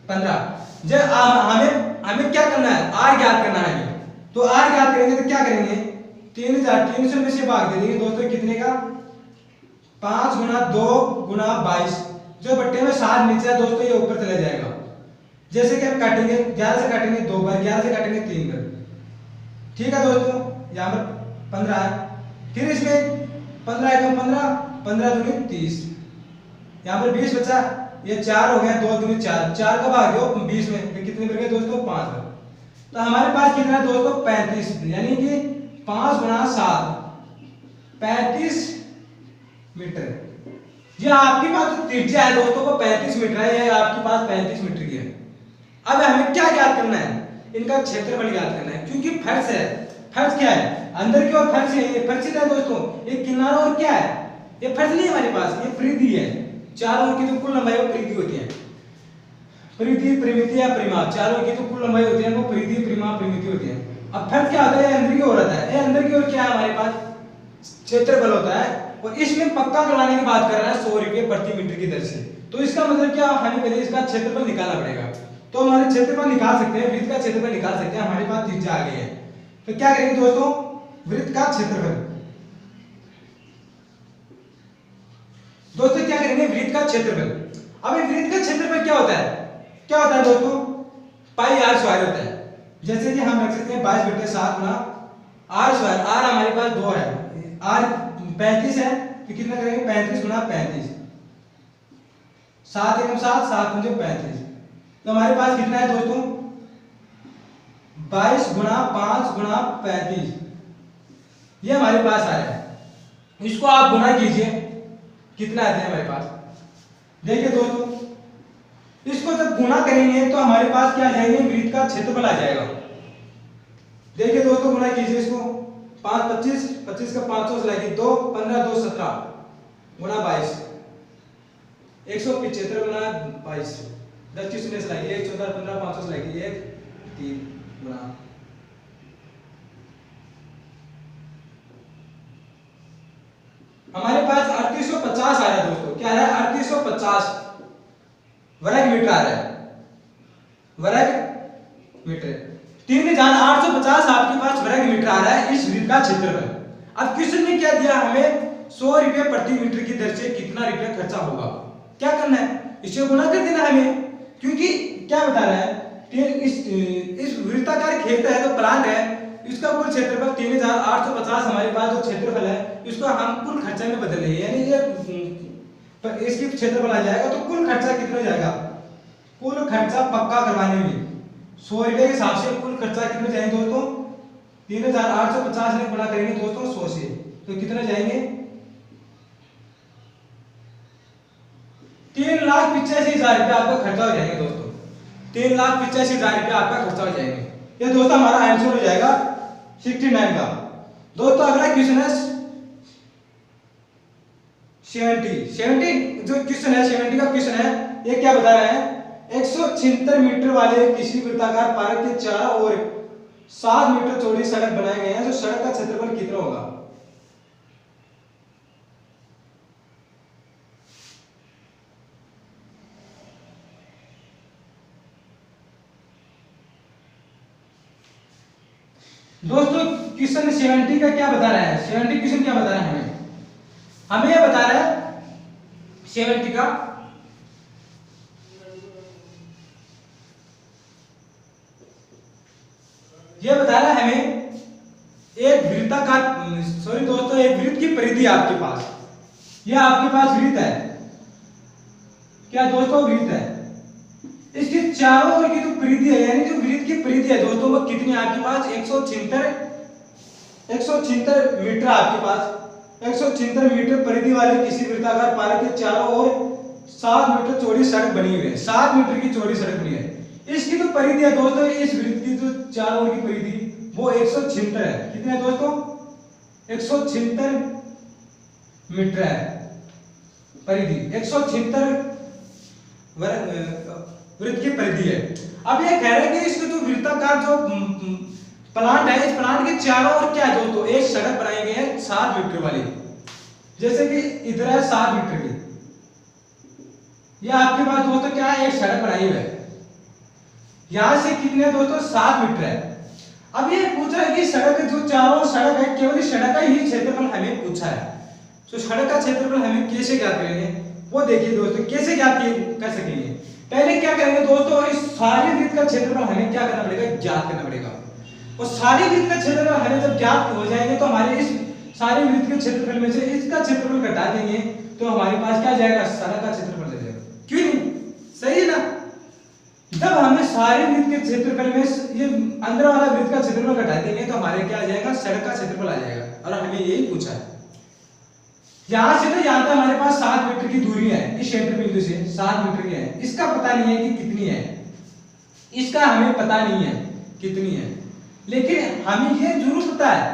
15। जब हमें क्या करना है आर ज्ञात करना है, तो आर ज्ञात करेंगे तो क्या करेंगे 3300 में से भाग दे देंगे दोस्तों कितने का 5 गुणा 2 गुणा 22, जो बट्टे में 7 नीचे है दोस्तों ये ऊपर चला जाएगा। जैसे कि आप काटेंगे 11 से काटेंगे 2 बार, 11 से काटेंगे 3 बार, ठीक है दोस्तों। यहाँ पर 15 है, फिर इसमें 15 एकम 15, 15 दूनी 30, यहाँ पर 20 बचा, ये 4 हो गया, 2 दूनी 4, 4 का भाग दो 20 में, फिर कितने बन गए दोस्तों 5 बार। तो हमारे पास कितना है दोस्तों 35, यानी कि 5 गुणा 7 35 मीटर। ये आपके पास जो त्रिज्या है दोस्तों वो 35 मीटर है, ये आपके पास 35 मीटर की है। अब हमें क्या ज्ञात करना है, इनका क्षेत्रफल ज्ञात करना है, क्योंकि फर्श है, फर्श क्या है अंदर की ओर फर्श है, ये फर्श है दोस्तों, ये किनारा और क्या है ये फर्श नहीं है हमारे पास, ये परिधि है। चारों ओर की जो कुल लंबाई वो परिधि होती है, परिधि परिमिति या परिमाप, चारों ओर की जो कुल लंबाई होती है वो परिधि परिमाप परिमिति होती है। अब फर्श क्या होता है, ये अंदर की ओर आता है, ये अंदर की ओर क्या है हमारे पास क्षेत्रफल होता है, और इसमें पक्का करवाने की बात कर रहा है 100 रुपये प्रति मीटर की दर से। तो इसका मतलब क्या, हमें पहले इसका क्षेत्रफल निकालना पड़ेगा। तो hamaरे क्षेत्रफल निकाल सकते हैं, वृत्त का क्षेत्रफल निकाल सकते हैं, हमारे पास त्रिज्या आ गई है। तो क्या करेंगे दोस्तों वृत्त का क्षेत्रफल, दोस्तों क्या करेंगे वृत्त का क्षेत्रफल। अब वृत्त का क्षेत्रफल क्या होता है, क्या होता है दोस्तों पाई आर स्क्वायर होता है। जैसे कि हम रख सकते हैं 22/7 गुना आर स्क्वायर, आर हमारे पास 2 है, आर 35 है, तो कितना करेंगे 35 गुना 35, 7 एकम 7, 7 पंजे 35, तो हमारे पास कितना है दोस्तों 22 गुणा 5 गुणा 35, ये हमारे पास आ रहा है। इसको आप गुणा कीजिए कितना आता है हमारे पास, देखिए दोस्तों इसको जब गुणा करेंगे तो हमारे पास क्या आ जाएंगे वृत्त का क्षेत्रफल आ जाएगा। देखिए दोस्तों गुणा कीजिए इसको, 5 25, 25 का 500 से लगी 2, 15 2 17 गुणा 22, 175 गुणा 22, 10 की शून्य से लगी 1, 14 15 500 से लगी 1 3 गुणा, हमारे पास 3850 आ रहा है दोस्तों, क्या है 3850 वर्ग मीटर आ रहा है, वर्ग मीटर 3850 आपके पास वर्ग मीटर आ रहा है इस वृत्त का क्षेत्रफल। अब क्वेश्चन में क्या दिया हमें 100 रुपये प्रति मीटर की दर से कितना रुपया खर्चा होगा। क्या करना है, इसे गुणा कर देना हमें, क्योंकि क्या बता रहा है कि इस वृत्ताकार खेत है जो प्लांट है, इसका कुल क्षेत्रफल 3850 हमारे पास जो क्षेत्रफल है इसको हम कुल खर्चा में बदल रहे हैं, यानी ये इसकी क्षेत्रफल आ जाएगा। तो कुल खर्चा कितना हो जाएगा, कुल खर्चा पक्का करवाने में 100 रुपए के हिसाब से कुल खर्चा कितने जाएंगे दोस्तों, 3850 में गुणा करेंगे दोस्तों 100 से, तो कितने जाएंगे 3,85,000 रुपया आपका खर्चा हो जाएंगे दोस्तों, 3,85,000 रुपया आपका खर्चा हो जाएंगे। ये दोस्तों हमारा आंसर हो जाएगा 69 का। दोस्तों अगला क्वेश्चन है 70 जो क्वेश्चन है 70 का क्वेश्चन है, ये क्या बता रहा है 176 मीटर वाले किसी वृत्ताकार पार्क के चारों ओर 7 मीटर चौड़ी सड़क बनाए गए हैं, जो सड़क का क्षेत्रफल कितना होगा। दोस्तों क्वेश्चन 70 का क्या बता रहा है, 70 क्वेश्चन क्या बता रहा है हमें यह बता रहा है 70 का ये बता रहा है हमें एक वृत्ताकार, सॉरी दोस्तों एक वृत्त की परिधि आपके पास, यह आपके पास वृत्त है, क्या दोस्तों वृत्त है, इसके चारों ओर की जो परिधि है यानी जो वृत्त की परिधि है दोस्तों वो कितनी है आपके पास 176 मीटर आपके पास, 176 मीटर परिधि वाले किसी वृत्ताकार पार्क के चारों ओर 7 मीटर चौड़ी सड़क बनी हुई है, 7 मीटर की चौड़ी सड़क बनी है। इसकी जो परिधि है दोस्तों, इस वृत्त की जो चारों ओर की परिधि वो 176 है, कितने है दोस्तों 176 मीटर है परिधि, 176 वृत्त की परिधि है। अब ये कह रहे हैं कि इसके जो वृत्ताकार जो प्लांट है, इस प्लांट के चारों ओर क्या है दोस्तों एक सड़क बनाई गई है 7 मीटर वाली, जैसे कि इधर है 7 मीटर की, यह आपके पास दोस्तों क्या है एक सड़क बनाई हुई है, यहां से कितने दोस्तों 7 मीटर है। अब ये पूछा है कि सड़क जो चारों सड़क है केवल इस सड़क का ही क्षेत्रफल हमें पूछा है, तो सड़क का क्षेत्रफल हमें कैसे ज्ञात करेंगे वो देखिए दोस्तों, कैसे ज्ञात कर सकेंगे। पहले क्या करेंगे दोस्तों, इस सारी वृत्त का क्षेत्रफल हमें क्या करना पड़ेगा, ज्ञात करना पड़ेगा, और सारी वृत्त का क्षेत्रफल हमें जब ज्ञात हो जाएंगे तो हमारे इस सारी वृत्त के क्षेत्रफल में से इसका क्षेत्रफल घटा देंगे तो हमारे पास क्या जाएगा सड़क का क्षेत्रफल आ जाएगा, क्यों नहीं, सही है ना। जब हमें सारे वृत्त के क्षेत्रफल में ये अंदर वाला वृत्त का क्षेत्रफल घटा देंगे तो हमारे क्या आ जाएगा सड़क का क्षेत्रफल आ जाएगा, और हमें यही पूछा है। यहां से तो यहां तक हमारे पास 7 मीटर की दूरी है, इस क्षेत्र बिंदु से 7 मीटर की है, इसका पता नहीं है कि कितनी है, इसका हमें पता नहीं है कितनी है, लेकिन हमें यह जरूर पता है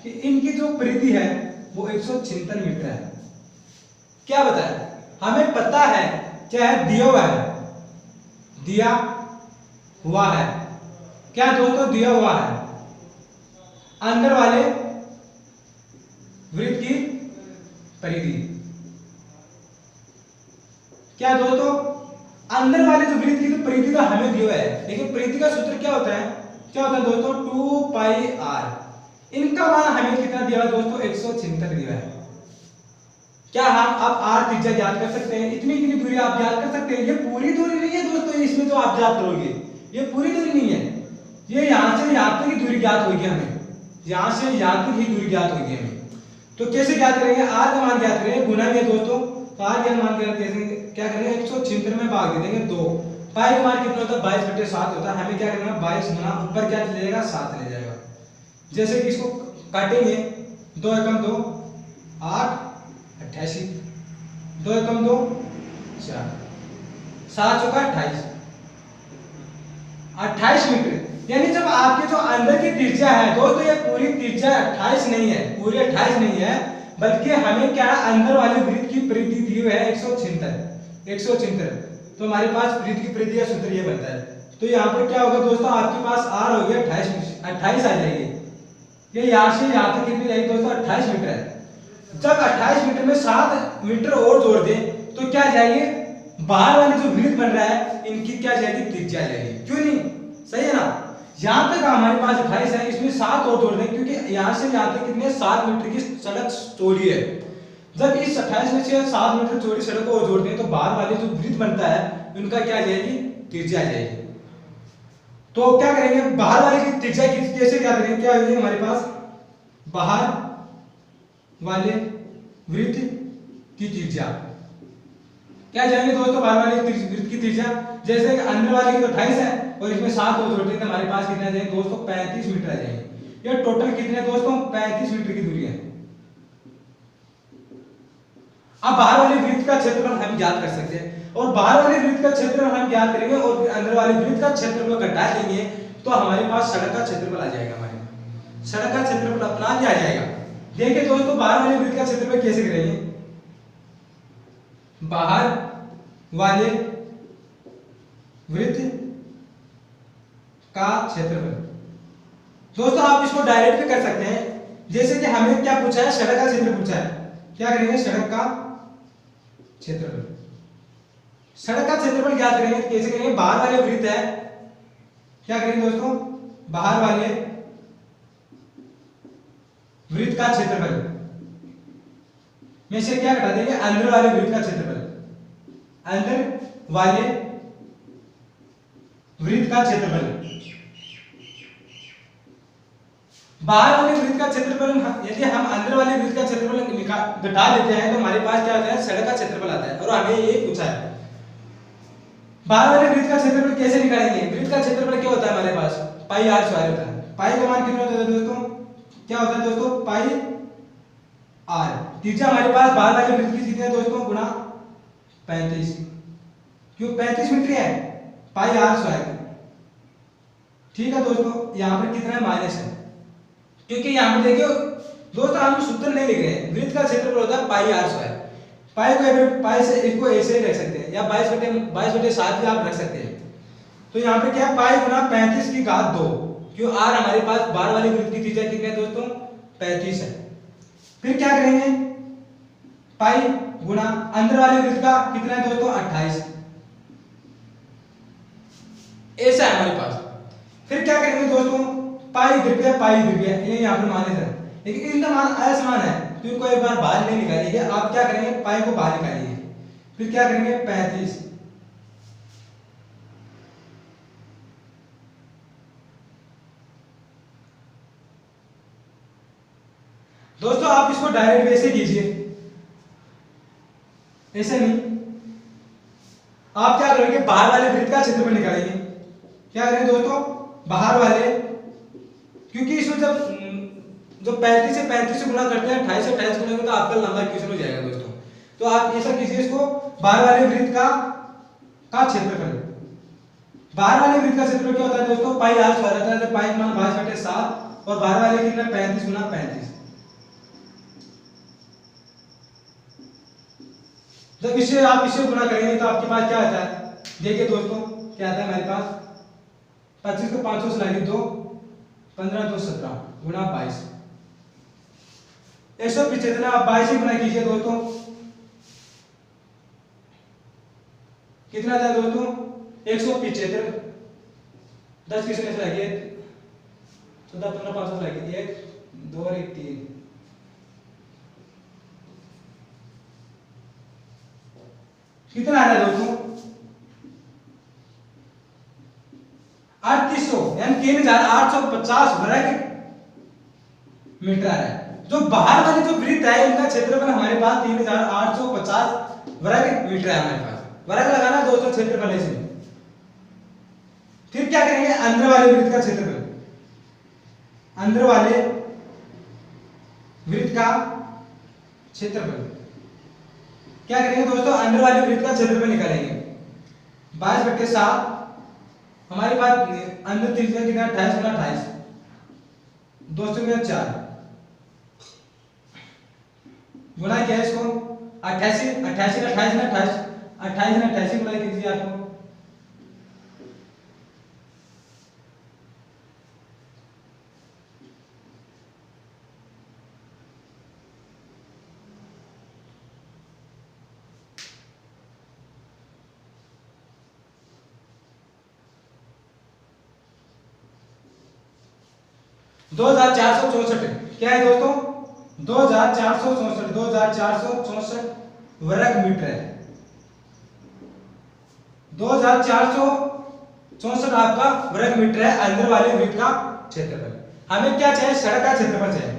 कि इनकी जो परिधि है वो 176 मीटर है। क्या बताए हमें पता है, क्या है दिया हुआ है, दिया हुआ है, क्या दोस्तों दिया हुआ है अंदर वाले वृत्त की परिधि, क्या दोस्तों अंदर वाले जो वृत्त की तो परिधि का हमें दिया है, लेकिन परिधि का सूत्र क्या होता है, क्या होता है दोस्तों 2 पाई r, इनका मान हमें कितना दिया है दोस्तों 176 दिया है। क्या हम अब r त्रिज्या ज्ञात कर सकते हैं, इतनी इतनी दूरी आप ज्ञात कर सकते हैं, ये पूरी दूरी नहीं है दोस्तों, इसमें जो आप ज्ञात करोगे ये पूरी दूरी नहीं है, ये यहां से यहां तक की दूरी ज्ञात होगी हमें, यहां से यहां तक की दूरी ज्ञात होगी हमें। तो कैसे ज्ञात करेंगे, r का मान ज्ञात करेंगे, गुना में दोस्तों, तो r का मान क्या करेंगे 176 में भाग दे देंगे 2, पाई का मान कितना होता है 22/7 होता है, हमें क्या करना है 22 गुना ऊपर क्या चले जाएगा 7 ले जाएगा। जैसे कि इसको काटेंगे 2 एकम 2 8 88, 2 एकम 2 4 7 चौका 28 मीटर, यानी जब आपके जो अंदर की त्रिज्या है दोस्तों, ये पूरी त्रिज्या 28 नहीं है, पूरी 28 नहीं है, बल्कि हमें क्या अंदर वाले वृत्त की परिधि दी हुई है 176, तो हमारे पास वृत्त की परिधि का सूत्र ये बनता है। तो यहाँ पर क्या होगा दोस्तों, आपके पास r हो गया 28 आ जाएगी, ये यहाँ से यहाँ तक कितनी जाएगी दोस्तों 28 मीटर है। जब 28 मीटर में 7 मीटर और जोड़ दें तो क्या जाएगी, बाहर वाले जो वृत्त बन रहा है इनकी क्या जाएगी त्रिज्या जाएगी, क्यों नहीं, सही है ना। यहाँ तक हमारे पास 28 है, इसमें 7 और जोड़ दें, क्योंकि यहाँ से यहाँ तक कितने 7 मीटर की सड़क चौड़ी है, जब इस 28 में से 7 मीटर चौड़ी सड़क को जोड़ते हैं तो बाहर वाले जो वृत्त बनता है उनका क्या आ जाएगी, त्रिज्या आ जाएगी। तो क्या करेंगे, बाहर वाले की त्रिज्या कैसे क्या करेंगे, क्या होगी हमारे पास बाहर वाले वृत्त की त्रिज्या क्या जाएंगे दोस्तों, बाहर वाले वृत्त की त्रिज्या, जैसे कि अंदर वाले की तो 28 है और इसमें 7 को जोड़ते हैं तो हमारे पास कितना आ जाएंगे दोस्तों, 35 मीटर आ जाएंगे। ये टोटल कितने दोस्तों, 35 मीटर की दूरी है। अब बाहर वाले वृत्त का क्षेत्रफल हम ज्ञात कर सकते हैं और बाहर वाले वृत्त का क्षेत्रफल हम ज्ञात करेंगे और फिर अंदर वाले वृत्त का क्षेत्रफल घटा देंगे तो हमारे पास सड़क का क्षेत्रफल आ जाएगा। हमारे सड़क का क्षेत्रफल अपना आ जाएगा। देखिए दोस्तों बाहर वाले वृत्त का क्षेत्रफल कैसे करेंगे, बाहर वाले वृत्त का क्षेत्रफल, दोस्तों आप इसको डायरेक्ट भी कर सकते हैं। जैसे कि हमें क्या पूछा है, सड़क का क्षेत्र पूछा है, क्या करेंगे सड़क का क्षेत्रफल, सड़क का क्षेत्रफल ज्ञात करेंगे तो कैसे करेंगे, बाहर वाले वृत्त है, क्या करेंगे दोस्तों, बाहर वाले वृत्त का क्षेत्रफल में से क्या घटा देंगे, अंदर वाले वृत्त का क्षेत्रफल, अंदर वाले वृत्त का क्षेत्रफल, बाहर वाले वृत्त का क्षेत्रफल यदि हम अंदर वाले वृत्त का क्षेत्रफल घटा देते हैं तो हमारे पास क्या आता है, सड़क का क्षेत्रफल आता है। और हमें ये पूछा है बाहर वाले वृत्त का क्षेत्रफल कैसे निकालेंगे, वृत्त का क्षेत्रफल क्या होता है हमारे पास, पाई आर स्क्वायर होता है। पाई का मान कितना होता है दोस्तों, क्या होता है दोस्तों, पाई आर। त्रिज्या हमारे पास बाहर वाले वृत्त की कितनी है दोस्तों, गुणा 35, क्यों 35 मीटर है, पाई आर स्क्वायर। ठीक है दोस्तों, यहाँ पर कितना है, माइनस है, क्योंकि यहाँ पर देखिए दोस्तों हम सूत्र नहीं लिख रहे हैं, वृत्त का क्षेत्रफल होता है पाई आर स्क्वायर। पाई को पाई से इसको ऐसे ही रख सकते हैं या 22/7 भी आप रख सकते हैं। तो यहाँ पे क्या है, पाई गुना 35 की घात 2, क्यों आर हमारे पास बाहर वाले वृत्त की त्रिज्या कितनी है दोस्तों, 35 है। फिर क्या करेंगे, पाई गुना अंदर वाले वृत्त का कितना है दोस्तों, 28, ऐसा है हमारे पास। फिर क्या करेंगे दोस्तों, पाई इधर पे पाई इधर पे है, ये यहाँ पर माइनस है, लेकिन इनका मान असमान है तो इनको एक बार बाहर नहीं निकालिए, आप क्या करेंगे, पाई को बाहर निकालिए। फिर क्या करेंगे, 35, दोस्तों आप इसको डायरेक्ट वैसे कीजिए, ऐसे नहीं, आप क्या करेंगे, बाहर वाले वृत्त का क्षेत्रफल निकालेंगे। क्या करेंगे दोस्तों, बाहर वाले, क्योंकि इसमें जब 35 से 35 से गुणा करते हैं, 28 से 28 गुणा करेंगे तो आपका लंबा क्वेश्चन हो जाएगा दोस्तों। तो आप ऐसा कीजिए, इसको बाहर वाले वृत्त का क्षेत्रफल, बाहर वाले वृत्त का क्षेत्रफल क्या होता है दोस्तों, पाई आर स्क्वायर होता है, तो पाई का मान 22/7 और बाहर वाले कितना 35 गुना 35। जब इसे आप इसे गुणा करेंगे तो आपके पास क्या आता है, देखिए दोस्तों क्या आता है हमारे पास, 25 को 500 से लाइए 2, 15 2 17 गुणा 22, 175। आप 22 से गुणा कीजिए दोस्तों, कितना आता है दोस्तों, 175। 10 किसने से लाइए, 14 15 500 से लाइए, 1 2 और 1 3, कितना आ रहा है दोस्तों, 3800 यानी 3850 वर्ग मीटर आ रहा है। जो बाहर वाले जो वृत्त है इनका क्षेत्रफल हमारे पास 3850 वर्ग मीटर है हमारे पास, वर्ग लगाना दोस्तों क्षेत्रफल है। फिर क्या करेंगे, अंदर वाले वृत्त का क्षेत्रफल, अंदर वाले वृत्त का क्षेत्रफल क्या करेंगे दोस्तों, अंदर वाले वृत्त का क्षेत्रफल निकालेंगे। 22/7 हमारे पास अंदर त्रिज्या कितना, 28 गुना 28, 200 में 4 गुना किया इसको 88 88 का 28 में 28 28 में 88 गुना कीजिए आपको, दो 2464 क्या है दोस्तों, 2464 वर्ग मीटर है। 2464 आपका वर्ग मीटर है अंदर वाले वृत्त का क्षेत्रफल। हमें क्या चाहिए? सड़क का क्षेत्रफल चाहिए।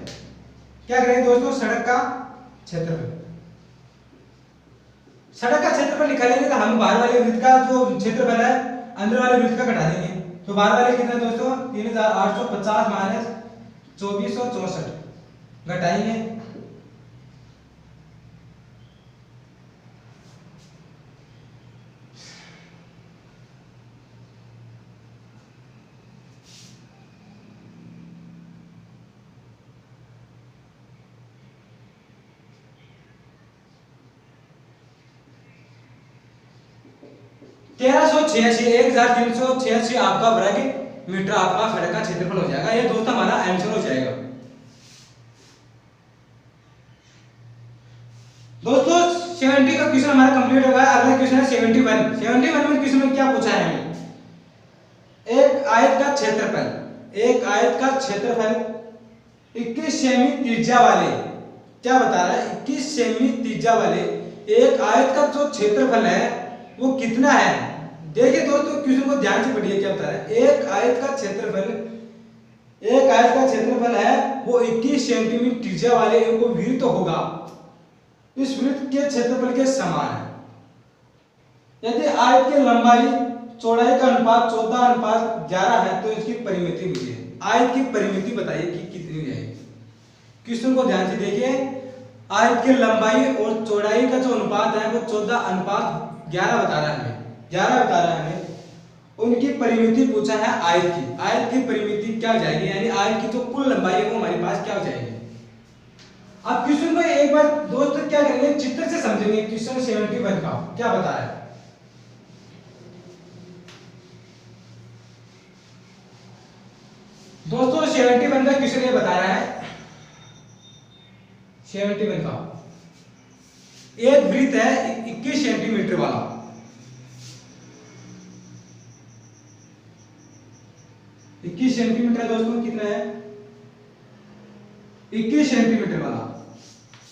क्या करेंगे दोस्तों? सड़क का क्षेत्रफल। सड़क का क्षेत्रफल निकालेंगे तो हम बाहर वाले वृत्त का जो क्षेत्रफल है अंदर वाले वृत्त का घटा देंगे। तो बाहर वाले कितना दोस्तों? 3850 माइनस 2464 घटाएंगे। तेरह सौ 1386 आपका वर्ग मीटर आपका सड़क का क्षेत्रफल हो जाएगा। ये दोस्तों हमारा आंसर हो जाएगा। दोस्तों 70 का क्वेश्चन हमारा कंप्लीट हो गया। अगला क्वेश्चन है 71। 71 में क्वेश्चन में क्या पूछा है हमें? एक आयत का क्षेत्रफल 21 सेमी त्रिज्या वाले, क्या बता रहा है? 21 सेमी त्रिज्या वाले एक आयत का जो क्षेत्रफल है वो कितना है? देखिए दोस्तों क्वेश्चन को ध्यान से पढ़िए क्या बता रहा है। एक आयत का क्षेत्रफल है वो 21 सेंटीमीटर त्रिज्या वाले एक वृत्त होगा, इस वृत्त के क्षेत्रफल के समान है। यदि आयत की लंबाई चौड़ाई का अनुपात 14:11 है तो इसकी परिमिति मुझे आयत की परिमिति बताइए कि कितनी हो जाएगी। क्वेश्चन को ध्यान से देखिए। आयत की लंबाई और चौड़ाई का जो अनुपात है वो 14:11 बता रहा है हमें, 11 बता रहा है हमें। उनकी परिमिति पूछा है आयत की। आयत की परिमिति क्या हो जाएगी? यानी आयत की जो कुल लंबाई है वो हमारे पास क्या हो जाएगी? अब क्वेश्चन को एक बार दोस्तों क्या करेंगे? चित्र से समझेंगे। क्वेश्चन 71 का क्या बता रहा है? दोस्तों 71 का क्वेश्चन ये बता रहा है। 71 का एक वृत्त है 21 सेंटीमीटर वाला। 21 सेंटीमीटर दोस्तों कितना है? 21 सेंटीमीटर वाला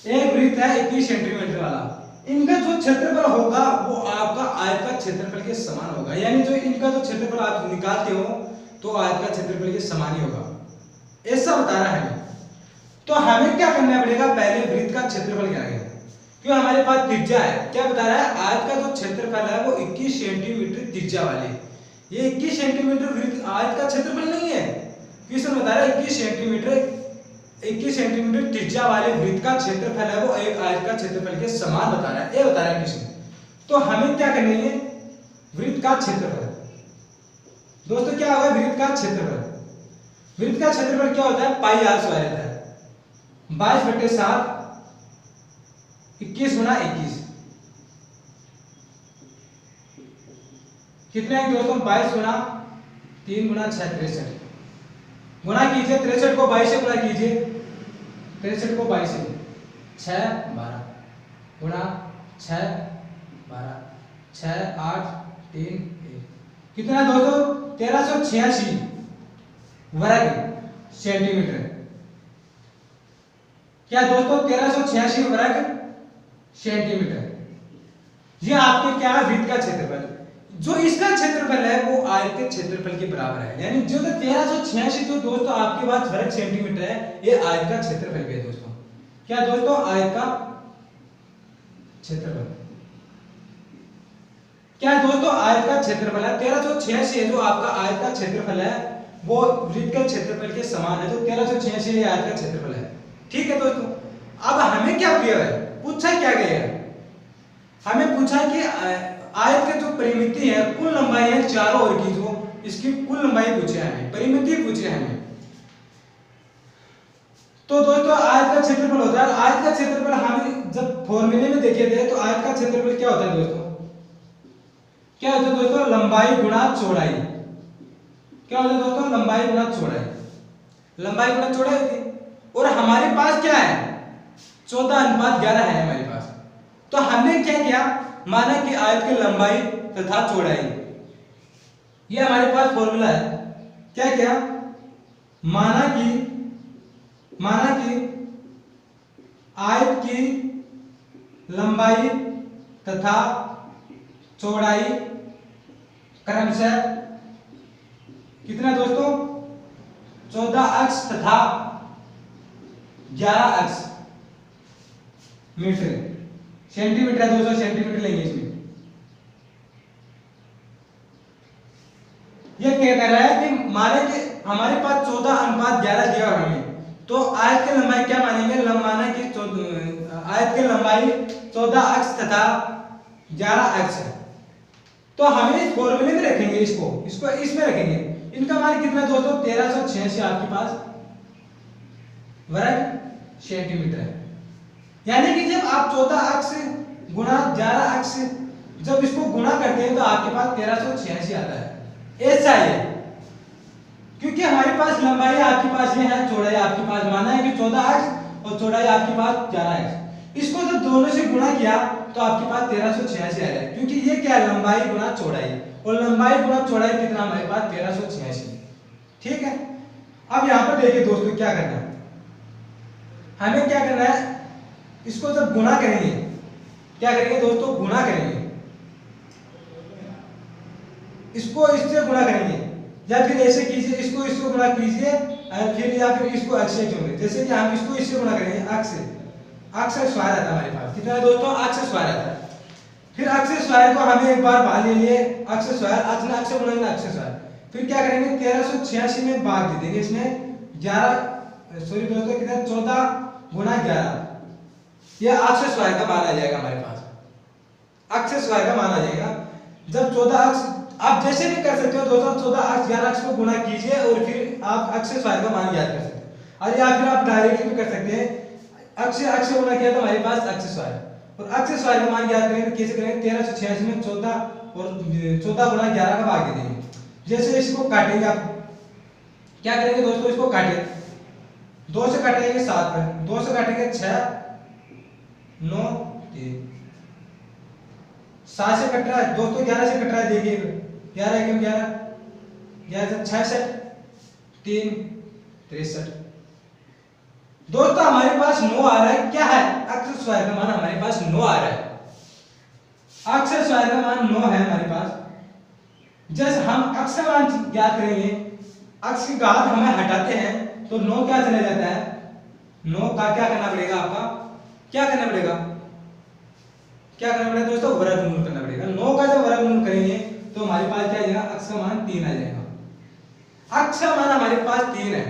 एक वृत्त है 21 सेंटीमीटर वाला। इनका जो क्षेत्रफल होगा वो आपका आयत का क्षेत्रफल के समान होगा। यानी जो इनका जो क्षेत्रफल आप निकालते हो तो आयत का क्षेत्रफल के समान ही होगा, ऐसा बता रहा है। तो हमें क्या करना पड़ेगा? पहले वृत्त का क्षेत्रफल क्या है, क्यों हमारे पास त्रिज्या है। क्या बता रहा है? आयत का जो क्षेत्रफल है वो 21 सेंटीमीटर त्रिज्या वाले, ये 21 सेंटीमीटर वृत्त आयत का क्षेत्रफल नहीं है। क्वेश्चन बता रहा है 21 सेंटीमीटर त्रिज्या वाले वृत्त का क्षेत्रफल है वो एक आयत का क्षेत्रफल के समान बता रहा है, ये बता रहा है क्वेश्चन। तो हमें क्या करना है? वृत्त का क्षेत्रफल दोस्तों क्या होगा? वृत्त का क्षेत्रफल क्या होता है? पाई आर स्क्वायर रहता है। 22/7 21 गुना 21 कितने हैं दोस्तों? 22 गुना 3 गुना 6 63 गुना कीजिए। 63 को 22 से गुना कीजिए। 63 को 22 से 6 12 गुना 6 12 6 8 3 1 कितना है दोस्तों? 1386 वर्ग सेंटीमीटर। क्या दोस्तों? 1386 वर्ग सेंटीमीटर। ये आपके क्या है? वृत्त का क्षेत्रफल। जो इसका क्षेत्रफल है वो आयत के क्षेत्रफल के बराबर है। यानी जो 1386 जो दोस्तों आपके पास वर्ग सेंटीमीटर है ये आयत का क्षेत्रफल भी है दोस्तों। क्या दोस्तों? आयत का क्षेत्रफल। क्या दोस्तों? आयत का क्षेत्रफल है। 1386 जो आपका आयत का क्षेत्रफल है वो वृत्त के क्षेत्रफल के समान है। तो 1386 ये आयत का क्षेत्रफल है। ठीक है दोस्तों। अब हमें क्या दिया है? पूछा क्या गया है? हमें पूछा कि आयत के जो परिमिति है कुल लंबाई है चारों ओर की, जो इसकी कुल लंबाई पूछे हमें, परिमिति पूछे हमें। तो दोस्तों आयत का क्षेत्रफल होता है। आयत का क्षेत्रफल हम जब फॉर्मूले में देखे थे तो आयत का क्षेत्रफल क्या होता है दोस्तों? क्या होता है दोस्तों? लंबाई गुणा चौड़ाई। क्या होता है दोस्तों? लंबाई गुणा चौड़ाई। लंबाई गुणा चौड़ाई होती है। और हमारे पास क्या है? 14:11 है हमारे पास। तो हमने क्या किया? माना कि आयत की लंबाई तथा चौड़ाई, ये हमारे पास फॉर्मूला है। क्या किया? माना कि आयत की लंबाई तथा चौड़ाई क्रमशः कितना दोस्तों 14 अक्ष तथा 11 अक्ष मीटर सेंटीमीटर है दोस्तों, सेंटीमीटर लेंगे इसमें। ये क्या कह रहा है कि माने कि हमारे पास 14:11 दिया हमें, तो आयत की लंबाई क्या मानेंगे, माना कि आयत की लंबाई 14 अक्ष तथा 11 अक्ष है, तो हमें इस फॉर्मूले में रखेंगे, इसको इसमें रखेंगे। इनका मान कितना दोस्तों 1386 आपके पास वर्ग सेंटीमीटर है। यानी कि जब आप 14 अक्ष गुणा 11 अक्ष जब इसको गुणा करते हैं तो आपके पास 1386 आता है। ऐसा है क्योंकि हमारे पास लंबाई आपके पास ये है, चौड़ाई आपके पास माना है कि 14 अक्ष और चौड़ाई आपके पास 11 अक्ष। इसको जब दोनों से गुणा किया तो आपके पास 1386 आएगा, क्योंकि ये क्या है लंबाई गुणा चौड़ाई, और लंबाई गुणा चौड़ाई कितना हमारे पास 1386। ठीक है, अब यहाँ पर देखिए दोस्तों क्या करना है, हमें क्या करना है, इसको जब गुणा करेंगे क्या करेंगे दोस्तों, गुणा करेंगे, इसको इससे गुणा करेंगे, या फिर ऐसे कीजिए, इसको इसको गुणा कीजिए, फिर या फिर इसको अक्ष से जोड़ेंगे। जैसे कि हम इसको इससे गुणा करेंगे अक्ष स्क्वायर आता है हमारे पास, कितना है दोस्तों अक्ष स्क्वायर आता है। फिर अक्ष स्क्वायर को हमें एक बार भाग ले लिए, अक्ष स्क्वायर अक्ष गुणा अक्ष स्क्वायर, फिर क्या करेंगे 1386 में भाग दे देंगे, इसमें 11 सॉरी दोस्तों कितना 14 गुणा 11, ये अक्ष स्क्वायर का मान आ जाएगा हमारे पास, अक्ष स्क्वायर का मान आ जाएगा। जब 14 अक्ष आप जैसे भी कर सकते हो दोस्तों, 14 अक्ष 11 अक्ष को गुणा कीजिए और फिर आप अक्ष स्क्वायर का मान ज्ञात कर सकते हैं। और या फिर आप डायरेक्टली भी कर सकते हैं, अक्ष गुणा किया तो हमारे पास अक्ष स्क्वायर, और अक्ष स्क्वायर का मान ज्ञात करेंगे तो कैसे करेंगे 1386 में 14 और 14 गुणा 11 का भाग दे देंगे। जैसे इसको काटेंगे आप क्या करेंगे दोस्तों, इसको काटें, 2 से काटेंगे 7 पर, 2 से काटेंगे 6 9 3, 7 से कट रहा है दोस्तों, 11 से कट रहा है, देखिए 11 एकम 11, 11 से 66 3 63 दोस्तों हमारे पास 9 आ रहा है। क्या है अक्ष स्क्वायर का मान हमारे पास 9 आ रहा है, अक्ष स्क्वायर का मान 9 है हमारे पास। जैसे हम अक्ष का मान ज्ञात करेंगे, अक्ष की घात हमें हटाते हैं तो 9 क्या चला जाता है, 9 का क्या करना पड़ेगा, आपका क्या करना पड़ेगा, क्या करना पड़ेगा दोस्तों, वर्गमूल करना पड़ेगा। 9 का जब वर्गमूल करेंगे तो हमारे पास क्या आ जाएगा, अक्ष का मान 3 आ जाएगा। अक्ष का मान हमारे पास 3 है,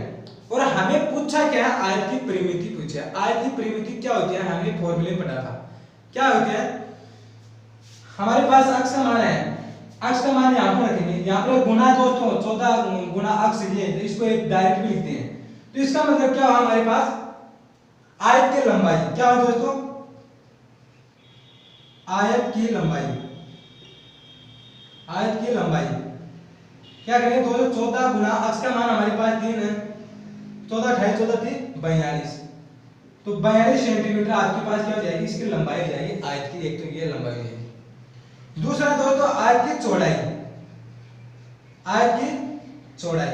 और हमें पूछा क्या है, आयत की परिमिति पूछा है। आयत की परिमिति क्या होती है, हमने फॉर्मूले में पढ़ा था, क्या होती है, हमारे पास अक्ष का मान है, अक्ष का मान यहाँ पर रखेंगे, यहाँ पर गुणा दोस्तों 14 गुणा अक्ष लिए, तो इसको एक डायरेक्ट भी लिखते हैं। तो इसका मतलब क्या हुआ, हमारे पास आयत की लंबाई क्या हो दोस्तों, आयत की लंबाई, आयत की लंबाई क्या करेंगे दोस्तों, 14 गुना अक्ष का मान हमारे पास 3 है, 14 28 14 3 42, तो 42 सेंटीमीटर आपके पास क्या हो जाएगी, इसकी लंबाई हो जाएगी आयत की। एक तो ये लंबाई हो जाएगी। दूसरा दोस्तों आयत की चौड़ाई, आयत की चौड़ाई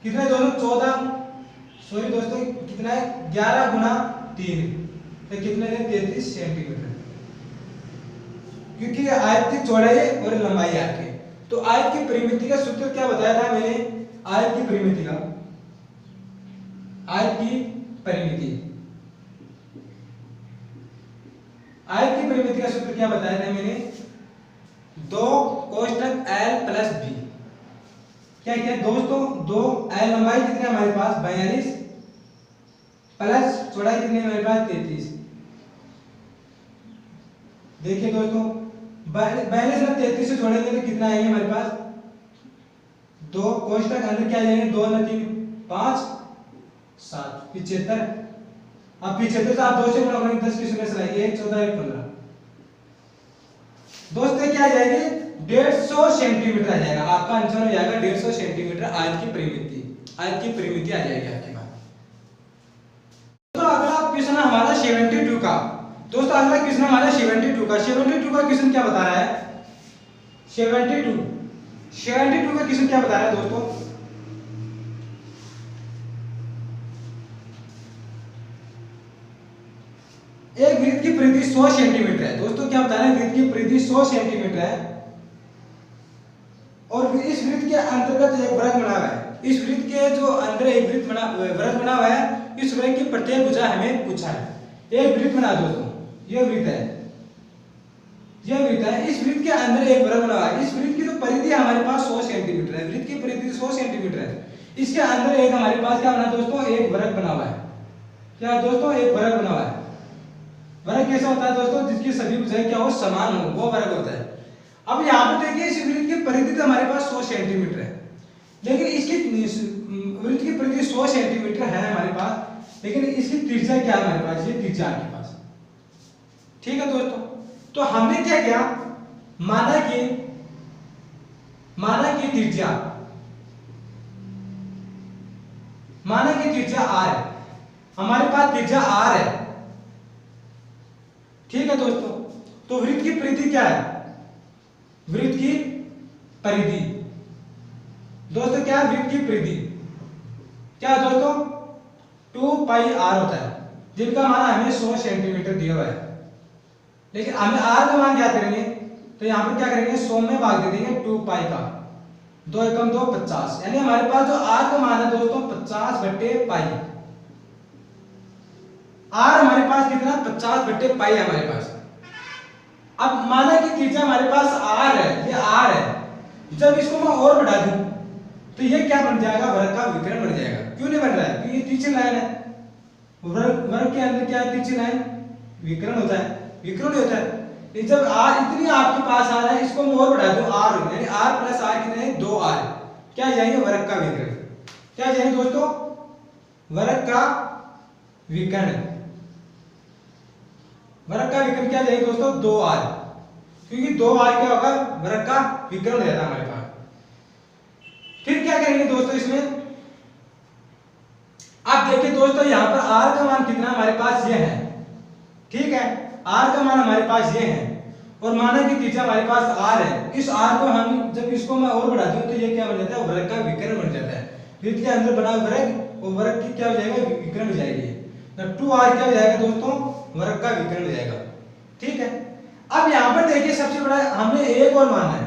कितना है दोस्तों, 14 सॉरी दोस्तों कितना है 11 गुना 3, तो कितने है 33 सेंटीमीटर, क्योंकि आयत की चौड़ाई और लंबाई आपकी। तो आयत की परिमिति का सूत्र क्या बताया था मैंने, आयत की परिमिति का, आयत की परिमिति, आयत की परिमिति का सूत्र क्या बताया था मैंने, 2 कोष्टक L प्लस B, क्या क्या दोस्तों 2 L लंबाई कितनी हमारे पास 42 प्लस चौड़ाई कितनी हमारे पास 33। देखिए दोस्तों 42 में 33 से जोड़ेंगे तो कितना आएंगे हमारे पास, 2 कोष्टक अंदर क्या जाएंगे, 2 और 3 5 7 75। अब 75 से आप 2 से गुणा करेंगे 10 की शून्य से लाएंगे 1 14 1 15 दोस्तों क्या आ जाएगी 150 सेंटीमीटर आ जाएगा। आपका आंसर हो जाएगा 150 सेंटीमीटर आयत की परिमिति, आयत की परिमिति आ जाएगी आपके पास। तो अगला क्वेश्चन हमारा 72 का, दोस्तों अगला क्वेश्चन हमारा 72 का। 72 का क्वेश्चन क्या बता रहा है, 72 का क्वेश्चन क्या बता रहा है दोस्तों, की परिधि 100 सेंटीमीटर है। दोस्तों क्या बता रहे हैं, वृत्त की परिधि 100 सेंटीमीटर है और इस वृत्त के अंतर्गत एक वृत्त बना हुआ है। इस वृत्त के जो अंदर एक वृत्त बना हुआ है, इस वृत्त की प्रत्येक भुजा हमें पूछा है। एक वृत्त बना दोस्तों, यह वृत्त है, यह वृत्त है, इस वृत्त के अंदर एक वृत्त बना हुआ है। इस वृत्त की जो परिधि हमारे पास 100 सेंटीमीटर है, वृत्त की परिधि 100 सेंटीमीटर है। इसके अंदर एक हमारे पास क्या बना दोस्तों, एक वृत्त बना हुआ है। क्या है दोस्तों, एक वृत्त बना हुआ है। वृत्त कैसा होता है दोस्तों, जिसकी सभी भुजाएं क्या हो, समान हो, वो वृत्त होता है। अब यहाँ पे देखिए इस वृत्त की परिधि तो हमारे पास 100 सेंटीमीटर है, लेकिन इसकी वृत्त की परिधि 100 सेंटीमीटर है हमारे पास, लेकिन इसकी त्रिज्या क्या है हमारे पास, ये त्रिज्या आपके पास। ठीक है दोस्तों, तो हमने क्या किया, माना कि त्रिज्या r है, हमारे पास त्रिज्या r है। ठीक है दोस्तों, तो वृत्त की परिधि क्या है, वृत्त की परिधि दोस्तों क्या है, वृत्त की परिधि क्या है दोस्तों, 2 पाई r होता है, जिनका मान हमें 100 सेंटीमीटर दिया हुआ है। लेकिन हमें r का मान क्या करेंगे, तो यहां पर क्या करेंगे, 100 में भाग दे देंगे 2 पाई का, 2 एकम 2 50, यानी हमारे पास जो r का मान है दोस्तों 50 बट्टे पाई। r हमारे पास कितना, 50 बट्टे पाई है हमारे पास। अब माना कि त्रिज्या हमारे पास r है, ये r है, जब इसको मैं और बढ़ा दूं तो ये क्या बन जाएगा, वृत्त का विकर्ण बन जाएगा। क्यों नहीं बन रहा है, क्योंकि ये तिरछी लाइन है, वृत्त के अंदर क्या है, तिरछी लाइन, विकर्ण होता है, विकर्ण होता है। जब r इतनी आपके पास आ रहा है, इसको मैं और बढ़ा दूं r, यानी r प्लस r कितने हैं, 2r, क्या जाएंगे, वृत्त का विकर्ण। क्या जाएंगे दोस्तों, वृत्त का विकर्ण। वृत्त का विकर्ण क्या जाएगा दोस्तों, 2r, क्योंकि 2r क्या होगा, वृत्त का विकर्ण रहता है हमारे पास। फिर क्या करेंगे दोस्तों इसमें, आप देखिए दोस्तों यहाँ पर r का मान कितना हमारे पास, ये है, ठीक है, r का मान हमारे पास ये है, और माना कि त्रिज्या हमारे पास r है। इस r को हम जब इसको मैं और बढ़ा दूं तो ये क्या बन जाता है, वृत्त का विकर्ण बन जाता है। वृत्त के अंदर बना वृत्त और वृत्त की क्या हो जाएगा, विकर्ण हो जाएगी, तो 2r क्या हो जाएगा दोस्तों, वृत्त का विकर्ण हो जाएगा। ठीक है, अब यहाँ पर देखिए सबसे बड़ा हमने एक और माना है,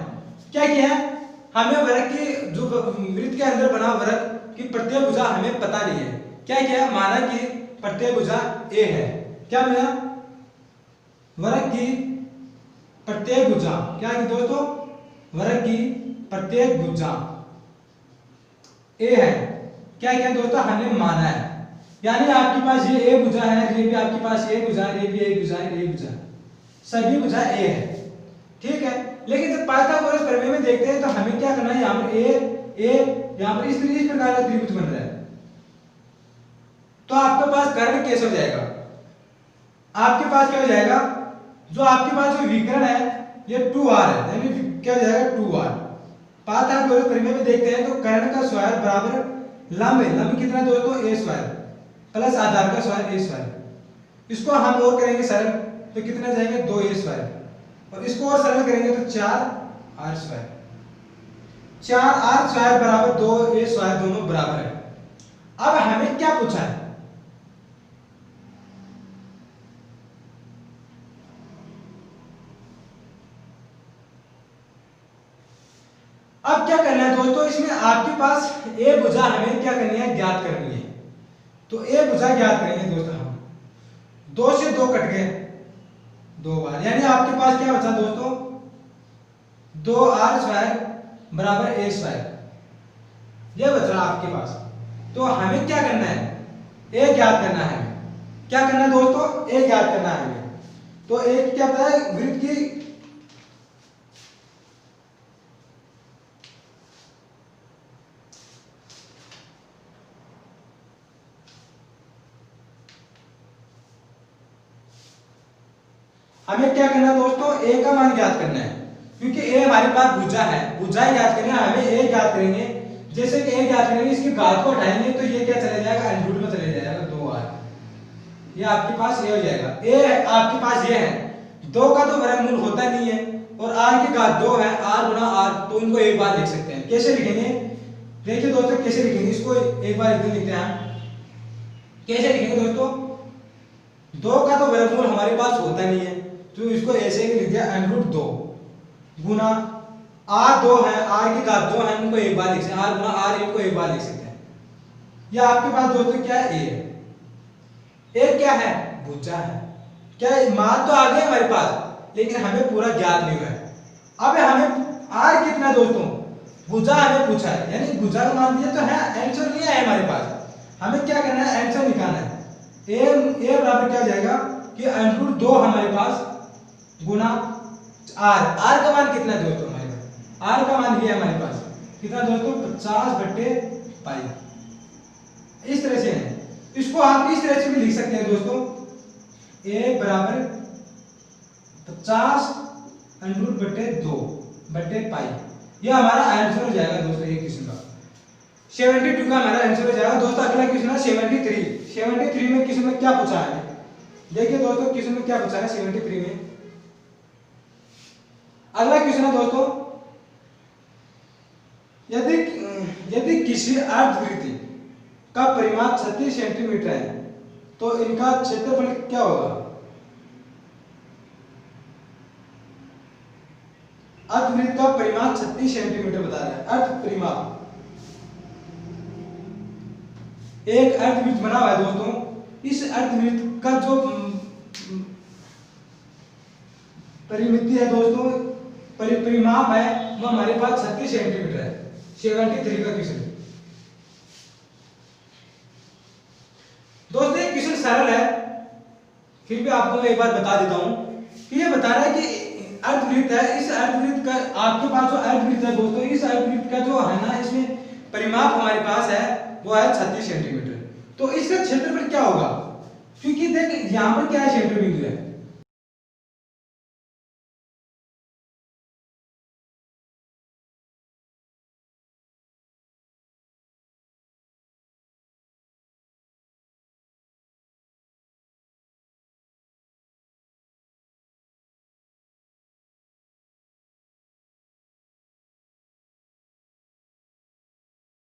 क्या किया है, हमें वृत्त की जो वृत्त के अंदर बना वृत्त की प्रत्येक भुजा हमें पता नहीं है। क्या किया, माना कि प्रत्येक भुजा a है, क्या मिला, वृत्त की प्रत्येक भुजा, क्या है दोस्तों, वृत्त की प्रत्येक भुजा a है। क्या किया दोस्तों, हमने माना है, यानी आपके पास ये a भुजा है, ये भी आपके पास a भुजा है, ये भी a भुजा है, a भुजा, सभी भुजा a है। ठीक है, लेकिन जब पाइथागोरस प्रमेय में देखते हैं तो हमें क्या करना है, यहाँ पर a यहाँ पर इस प्रकार का त्रिभुज बन रहा है, तो आपके पास कर्ण कैसे हो जाएगा, आपके पास क्या हो जाएगा, जो आपके पास जो विकर्ण है ये 2r है, यानी क्या हो जाएगा, 2r। पाइथागोरस प्रमेय में देखते हैं तो कर्ण का स्क्वायर बराबर लंब है, लंब कितना दोस्तों, a स्क्वायर प्लस आधार का स्क्वायर a स्क्वायर। इसको हम और करेंगे सरल तो कितना जाएगा, 2a स्क्वायर, और इसको और सरल करेंगे तो 4r स्क्वायर, 4r स्क्वायर बराबर 2a स्क्वायर, दोनों बराबर है। अब हमें क्या पूछा है, अब क्या करना है दोस्तों, इसमें आपके पास a भुजा हमें क्या करनी है, ज्ञात करनी है। तो a भुजा ज्ञात करेंगे दोस्तों हम, 2 से 2 कट गए 2 बार, यानी आपके पास क्या बचा दोस्तों, 2r स्क्वायर बराबर a स्क्वायर, ये बच रहा आपके पास। तो हमें क्या करना है, a ज्ञात करना है, क्या करना है दोस्तों, a ज्ञात करना है हमें। तो a क्या पता है, वृत्त की हमें क्या करना है दोस्तों, a का मान ज्ञात करना है, क्योंकि a हमारे पास भुजा है, भुजा ज्ञात करनी है हमें, a ज्ञात करेंगे। जैसे कि a ज्ञात करेंगे, इसकी घात को हटाएंगे तो ये क्या चले जाएगा, अंडर में चले जाएगा, 2r, ये आपके पास ये हो जाएगा। a आपके पास ये है, 2 का तो वर्गमूल होता नहीं है, और r की घात 2 है, r गुना r, तो इनको एक बार लिख सकते हैं। कैसे लिखेंगे, देखिए दोस्तों कैसे लिखेंगे, इसको एक बार इधर लिखते हैं, कैसे लिखेंगे दोस्तों, 2 का तो वर्गमूल हमारे पास होता नहीं है, तो इसको ऐसे ही लिख दिया √2 गुना r 2 है, r की घात 2 है, इनको एक बार लिख सकते हैं, r गुना r इनको एक बार लिख सकते हैं। या आपके पास दोस्तों क्या है, a क्या है, भुजा है। क्या मान तो आ गए हमारे पास, लेकिन हमें पूरा ज्ञात नहीं हुआ है। अब हमें r कितना दोस्तों, भुजा हमें पूछा है, यानी भुजा का मान दिया तो है, आंसर नहीं है हमारे पास। हमेल क्या करना है, आंसर निकालना है। a बराबर क्या हो जाएगा कि √2 हमारे पास गुना r का मान कितना है दोस्तों, हमारे पास r का मान ये है हमारे पास कितना दोस्तों, 50/π। इस तरह से है, इसको आप इस तरह से भी लिख सकते हैं दोस्तों, a बराबर 50√2/π। यह हमारा आंसर हो जाएगा दोस्तों एक क्वेश्चन का। 72 का हमारा आंसर हो जाएगा दोस्तों। अगला क्वेश्चन है 73 में क्वेश्चन में क्या पूछा है, देखिए दोस्तों क्वेश्चन में क्या पूछा है 73 में। अगला क्वेश्चन है दोस्तों, यदि किसी अर्धवृत्त का परिमाप 36 सेंटीमीटर है तो इनका क्षेत्रफल क्या होगा। अर्धवृत्त का परिमाप 36 सेंटीमीटर बता रहा है। अर्ध परिमाप, एक अर्धवृत्त बना हुआ है दोस्तों, इस अर्धवृत्त का जो परिमिति है दोस्तों, परिमाप है वो हमारे पास 36 सेंटीमीटर है। 73 का क्वेश्चन दोस्तों, ये क्वेश्चन सरल है, फिर भी आपको मैं एक बार बता देता हूं कि ये बता रहा है कि अर्धवृत्त है, इस अर्धवृत्त का आपके पास जो अर्धवृत्त है दोस्तों, इस अर्धवृत्त का जो है ना, इसमें परिमाप हमारे पास है वो है 36 सेंटीमीटर। तो इसका क्षेत्रफल क्या होगा, क्योंकि देख यहाँ पर क्या है, सेंटर बिंदु है,